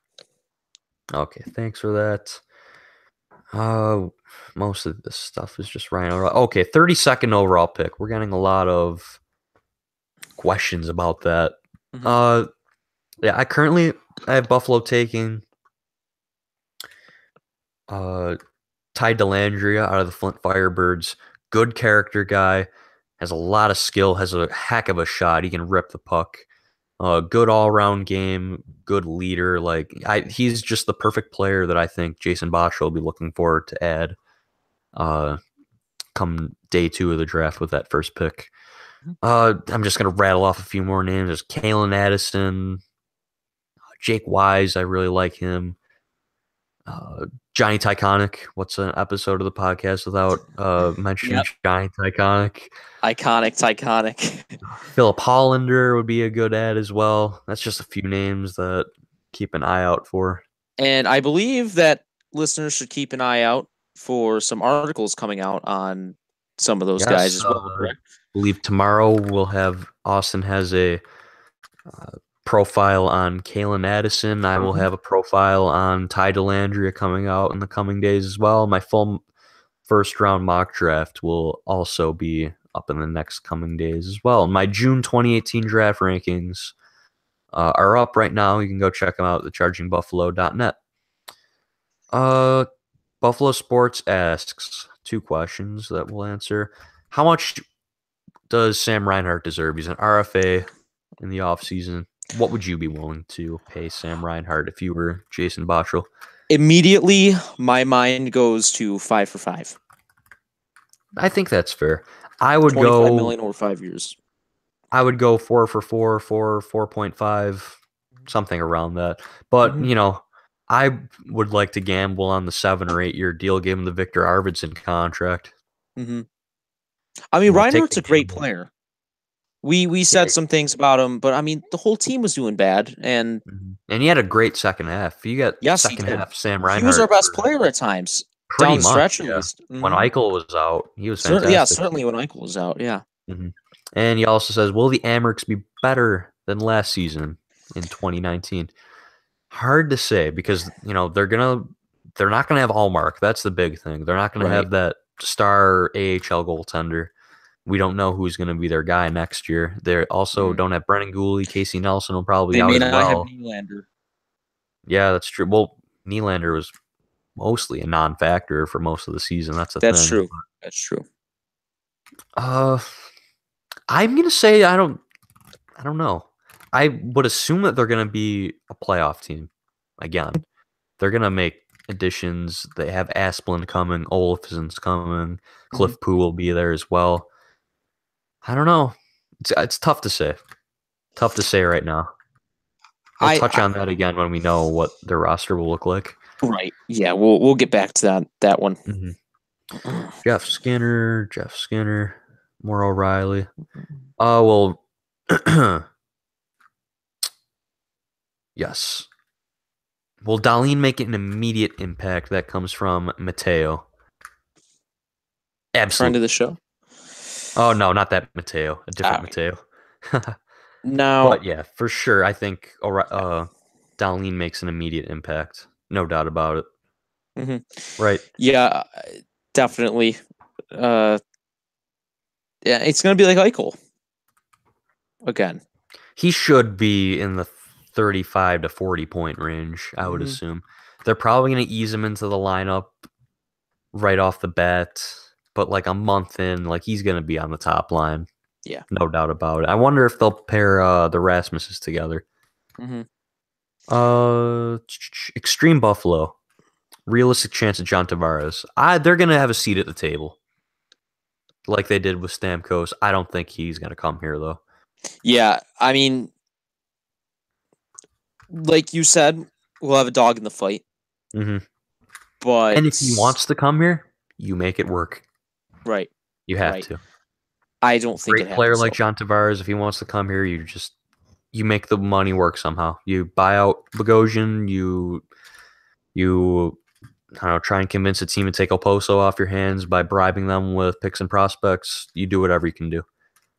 S2: Okay, thanks for that. Most of this stuff is just Ryan O'Reilly. Okay, 32nd overall pick. We're getting a lot of questions about that.
S1: Mm-hmm.
S2: Yeah, I have Buffalo taking Ty Dellandrea out of the Flint Firebirds. Good character guy, has a lot of skill, has a heck of a shot. He can rip the puck. Good all-around game, good leader. He's just the perfect player that I think Jason Botch will be looking forward to add come day 2 of the draft with that first pick. I'm just going to rattle off a few more names. There's Kalen Addison, Jake Wise. I really like him. Johnny Tyconic. What's an episode of the podcast without mentioning Johnny Tyconic?
S1: Iconic.
S2: Philip Hollander would be a good ad as well. That's just a few names that keep an eye out for.
S1: And I believe that listeners should keep an eye out for some articles coming out on some of those guys as well. Correct?
S2: I believe tomorrow Austin has a profile on Kalen Addison. I will have a profile on Ty Dellandrea coming out in the coming days as well. My full first round mock draft will also be up in the next coming days as well. My June 2018 draft rankings are up right now. You can go check them out at thechargingbuffalo.net. Buffalo Sports asks 2 questions that we'll answer. How much does Sam Reinhart deserve? He's an RFA in the offseason. What would you be willing to pay Sam Reinhart if you were Jason Bottrell?
S1: Immediately, my mind goes to 5 for 5.
S2: I think that's fair. I would
S1: 25
S2: go.
S1: million over 5 years.
S2: I would go 4 for 4, 4.5, something around that. But
S1: Hmm.
S2: I would like to gamble on the 7 or 8 year deal, give him the Victor Arvidsson contract.
S1: Hmm. I mean,
S2: Take the
S1: Reinhardt's a great
S2: gamble.
S1: player. We
S2: Yeah.
S1: said some things about him, but I mean, the whole team was doing bad, and
S2: And he had a great second half. You got
S1: yes, he
S2: second
S1: did.
S2: half Sam
S1: He was our
S2: Reinhart
S1: best
S2: for
S1: player at times,
S2: pretty
S1: down the
S2: much,
S1: stretch at
S2: yeah.
S1: least.
S2: When Eichel was out, he was
S1: Certainly, yeah,
S2: fantastic.
S1: certainly when Eichel was out, yeah.
S2: hmm And he also says, "Will the Amerks be better than last season in 2019?" Hard to say because they're not gonna have Allmark. That's the big thing. They're not gonna
S1: Right.
S2: have that star AHL goaltender. We don't know who's gonna be their guy next year. They also
S1: Mhm.
S2: don't have Brennan Gooley. Casey Nelson will probably be
S1: They
S2: out
S1: may
S2: as
S1: not have
S2: well.
S1: Nylander.
S2: Yeah, that's true. Well, Nylander was mostly a non-factor for most of the season. That's the
S1: That's
S2: thing.
S1: true. That's true.
S2: Uh, I'm gonna say I don't know. I would assume that they're gonna be a playoff team again. They're gonna make additions. They have Asplund coming, Olafson's coming,
S1: Mhm.
S2: Cliff Poo will be there as well. I don't know. It's tough to say. Tough to say right now. We'll touch
S1: I
S2: on that again when we know what their roster will look like.
S1: right. Yeah, we'll get back to that one.
S2: hmm Jeff Skinner, more O'Reilly. Oh well, yes. Will Darlene make an immediate impact? That comes from Mateo.
S1: Friend
S2: Absolutely.
S1: of the show.
S2: Oh no, not that Mateo. A
S1: All
S2: different
S1: right.
S2: Mateo.
S1: Now,
S2: But yeah, for sure, I think Darlene makes an immediate impact. No doubt about it.
S1: mhm.
S2: Right.
S1: Yeah, definitely. Uh, yeah, it's gonna be like Eichel again.
S2: He should be in the 35 to 40 point range, I would
S1: Hmm.
S2: assume. They're probably going to ease him into the lineup right off the bat, but like a month in, like he's going to be on the top line.
S1: Yeah.
S2: No doubt about it. I wonder if they'll pair the Rasmuses together.
S1: Hmm.
S2: Extreme Buffalo. Realistic chance of John Tavares. They're going to have a seat at the table like they did with Stamkos. I don't think he's going to come here though.
S1: Yeah, I mean, like you said, we'll have a dog in the fight,
S2: hmm
S1: but
S2: And if he wants to come here, you make it work.
S1: right,
S2: You have
S1: right.
S2: to.
S1: I don't think it
S2: Great player
S1: happens
S2: like
S1: though.
S2: John Tavares, if he wants to come here, you make the money work somehow. You buy out Bogosian, you I don't know, try and convince a team to take Oposo off your hands by bribing them with picks and prospects. You do whatever you can do.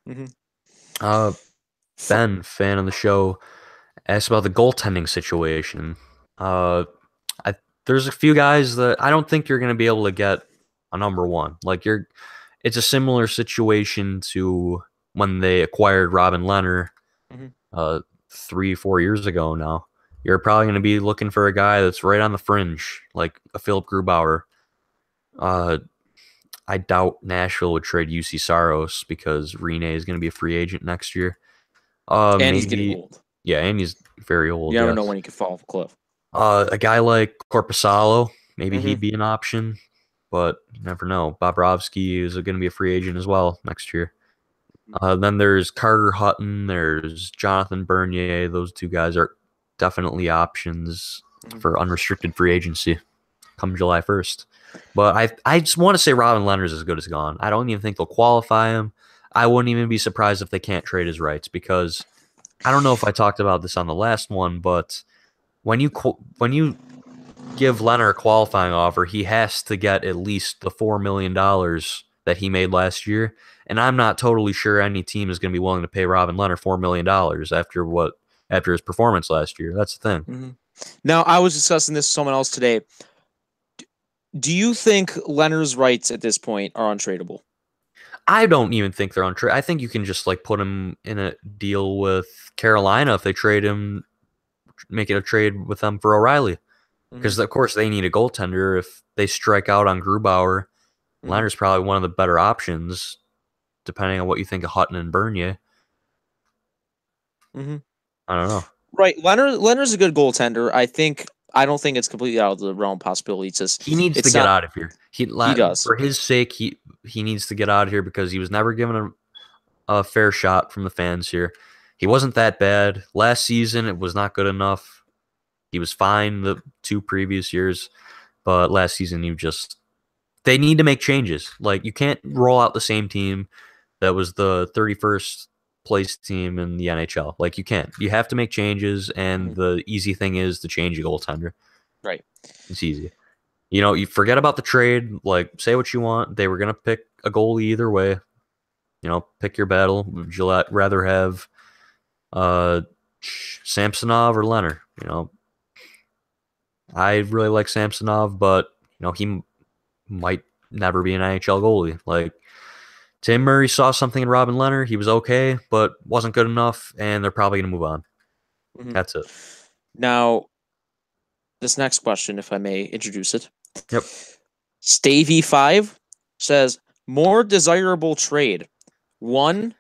S1: Hmm.
S2: Uh Ben, fan of the show, asked about the goaltending situation. Uh I there's a few guys that I don't think you're gonna be able to get a number one. It's a similar situation to when they acquired Robin Leonard
S1: Hmm.
S2: uh 3 4 years ago now. You're probably going to be looking for a guy that's right on the fringe, like a Philip Grubauer. Uh, I doubt Nashville would trade UC Saros because Rene is going to be a free agent next year.
S1: And he's getting
S2: Maybe,
S1: old.
S2: yeah, and he's very
S1: You
S2: old.
S1: never know
S2: Yes.
S1: when he could fall off a cliff.
S2: A guy like Corpusalo, maybe
S1: Hmm.
S2: he'd be an option, but you never know. Bobrovsky is going to be a free agent as well next year. Then there's Carter Hutton. There's Jonathan Bernier. Those two guys are definitely options
S1: Hmm.
S2: for unrestricted free agency come July 1st. But I just want to say Robin Leonard's as good as gone. I don't even think they'll qualify him. I wouldn't even be surprised if they can't trade his rights because I don't know if I talked about this on the last one, but when you give Leonard a qualifying offer, he has to get at least the $4 million that he made last year. And I'm not totally sure any team is going to be willing to pay Robin Leonard $4 million after his performance last year. That's the thing.
S1: Hmm. Now, I was discussing this with someone else today. Do you think Leonard's rights at this point are untradeable?
S2: I don't even think they're on trade. I think you can just like put him in a deal with Carolina if they trade him, make it a trade with them for O'Reilly.
S1: Hmm.
S2: Because of course they need a goaltender. If they strike out on Grubauer,
S1: Hmm.
S2: Leonard's probably one of the better options, depending on what you think of Hutton and Bernier.
S1: Hmm.
S2: I don't know.
S1: Right. Leonard's a good goaltender. I think I don't think it's completely out of the realm of possibility. It's just
S2: He needs to
S1: it's
S2: get
S1: not.
S2: out of here.
S1: He does.
S2: For his sake, he needs to get out of here because he was never given a fair shot from the fans here. He wasn't that bad. Last season, it was not good enough. He was fine the 2 previous years, but last season, they need to make changes. Like, you can't roll out the same team that was the 31st place team in the NHL. Like, you can't. You have to make changes, and the easy thing is to change a goaltender.
S1: Right.
S2: It's easy. You forget about the trade. Like, say what you want. They were going to pick a goalie either way. Pick your battle. Would you rather have Samsonov or Leonard? I really like Samsonov, but he might never be an NHL goalie. Like, Tim Murray saw something in Robin Leonard. He was okay, but wasn't good enough, and they're probably going to move on.
S1: Mm-hmm.
S2: That's it.
S1: Now, this next question, if I may introduce it.
S2: Yep.
S1: Stavey5 says, more desirable trade. 1,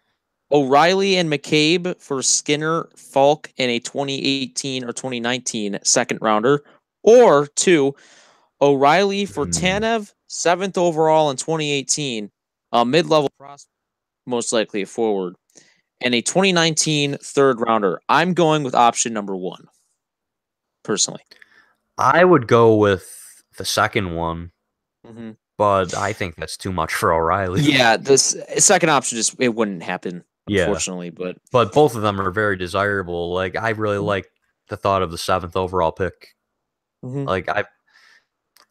S1: O'Reilly and McCabe for Skinner, Falk in a 2018 or 2019 second rounder. Or 2, O'Reilly for Tanev, 7th overall in 2018, a mid-level prospect, most likely a forward, and a 2019 third rounder. I'm going with option number 1, personally.
S2: I would go with the second one,
S1: Mm-hmm.
S2: but I think that's too much for O'Reilly.
S1: Yeah, this second option it wouldn't happen, unfortunately.
S2: Yeah. But both of them are very desirable. Like, I really like the thought of the 7th overall pick.
S1: Mm-hmm.
S2: Like,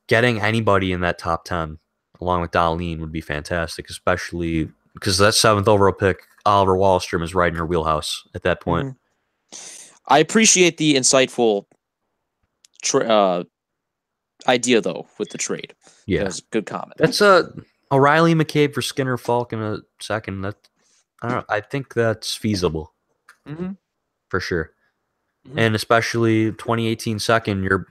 S2: getting anybody in that top 10 along with Dahlin would be fantastic, especially because that 7th overall pick, Oliver Wahlstrom, is right in her wheelhouse at that point.
S1: Mm-hmm. I appreciate the insightful idea, though, with the trade.
S2: Yeah.
S1: That was a good comment.
S2: That's O'Reilly, McCabe for Skinner, Falk in a second. I think that's feasible.
S1: Mm-hmm.
S2: For sure.
S1: Mm-hmm.
S2: And especially 2018 second,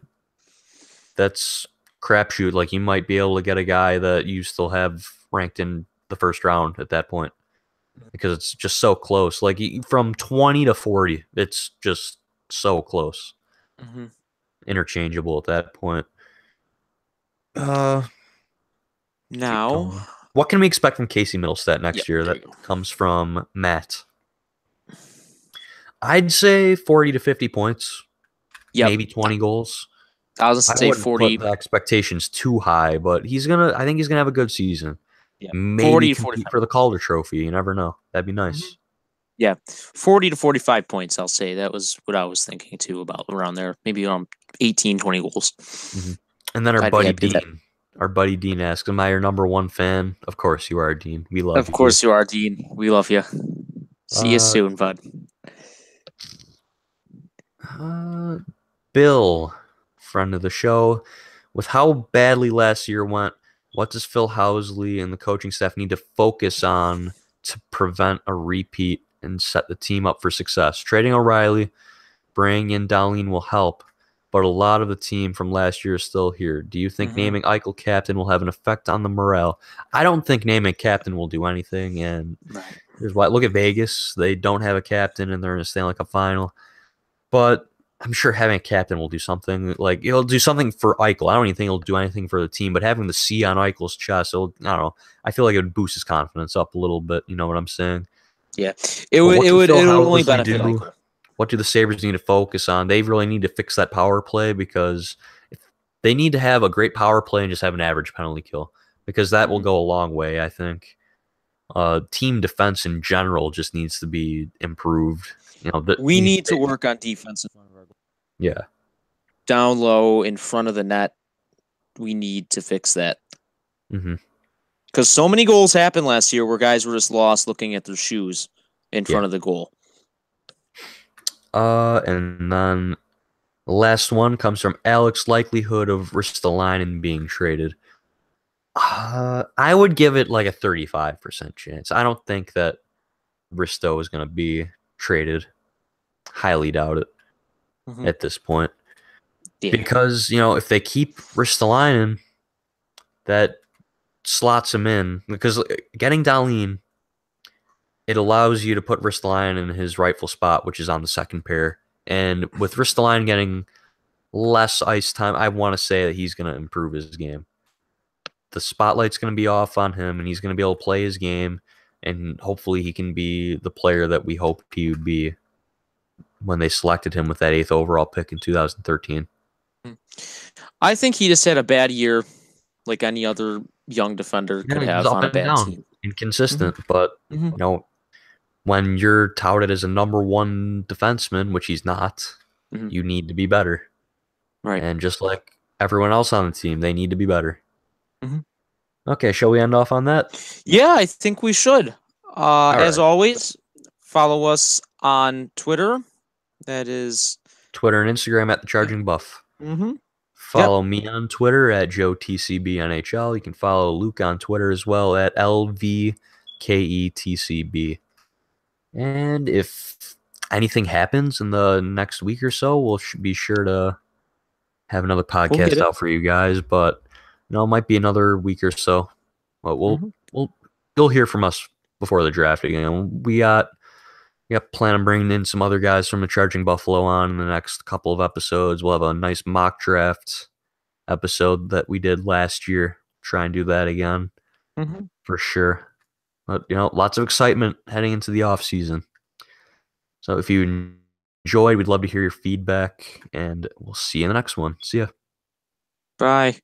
S2: that's crapshoot. Like, you might be able to get a guy that you still have ranked in the first round at that point because it's just so close. Like, from 20 to 40, it's just so close.
S1: Mm-hmm.
S2: Interchangeable at that point.
S1: Now,
S2: what can we expect from Casey Middlestat next year? That
S1: go.
S2: Comes from Matt. I'd say 40 to 50 points. Yep. Maybe 20 goals.
S1: I was going to say 40.
S2: Put the expectations too high, but I think he's gonna have a good season.
S1: Yeah.
S2: Maybe 40 compete for the Calder Trophy. You never know. That'd be nice.
S1: Mm-hmm. Yeah, 40 to 45 points, I'll say. That was what I was thinking, too, about around there. Maybe around 18, 20 goals.
S2: Mm-hmm. And then our buddy Dean asks, am I your number 1 fan? Of course you are, Dean. We love you.
S1: Of course you are, Dean. We love you. See you soon, bud.
S2: Bill, friend of the show, with how badly last year went, what does Phil Housley and the coaching staff need to focus on to prevent a repeat and set the team up for success? Trading O'Reilly, bringing in Dahlin will help, but a lot of the team from last year is still here. Do you think naming Eichel captain will have an effect on the morale? I don't think naming captain will do anything, and here's why. Look at Vegas. They don't have a captain, and they're in a Stanley Cup final. But I'm sure having a captain will do something. Like, it'll do something for Eichel. I don't even think it'll do anything for the team, but having the C on Eichel's chest, I don't know. I feel like it would boost his confidence up a little bit. You know what I'm saying?
S1: Yeah. It would only benefit Eichel.
S2: What do the Sabres need to focus on? They really need to fix that power play because they need to have a great power play and just have an average penalty kill because that will go a long way, I think. Team defense in general just needs to be improved. We
S1: need to work on defense in front of our goal.
S2: Yeah.
S1: Down low in front of the net, we need to fix that. Because so many goals happened last year where guys were just lost looking at their shoes in front of the goal.
S2: And then the last one comes from Alex. Likelihood of Ristolainen being traded. I would give it like a 35% chance. I don't think that Risto is going to be traded. Highly doubt it at this point. Yeah. Because, if they keep Ristolainen, that slots him in. Because getting Dahlin, it allows you to put Ristolainen in his rightful spot, which is on the second pair. And with Ristolainen getting less ice time, I want to say that he's going to improve his game. The spotlight's going to be off on him, and he's going to be able to play his game, and hopefully he can be the player that we hoped he would be when they selected him with that 8th overall pick in 2013.
S1: I think he just had a bad year, like any other young defender could
S2: Yeah, he's
S1: have
S2: up
S1: on a
S2: and
S1: bad
S2: down,
S1: team.
S2: inconsistent, but when you're touted as a number one defenseman, which he's not, you need to be better.
S1: Right.
S2: And just like everyone else on the team, they need to be better. Okay, shall we end off on that?
S1: Yeah, I think we should. As
S2: right.
S1: always, follow us on Twitter. That is
S2: Twitter and Instagram at the Charging Buff. Follow me on Twitter at JoeTCBNHL. You can follow Luke on Twitter as well at LVKETCB. And if anything happens in the next week or so, we'll be sure to have another podcast out for you guys. But it might be another week or so. But you'll hear from us before the draft again. We got plan on bringing in some other guys from the Charging Buffalo on in the next couple of episodes. We'll have a nice mock draft episode that we did last year. Try and do that again for sure. But lots of excitement heading into the off season. So if you enjoyed, we'd love to hear your feedback, and we'll see you in the next one. See ya.
S1: Bye.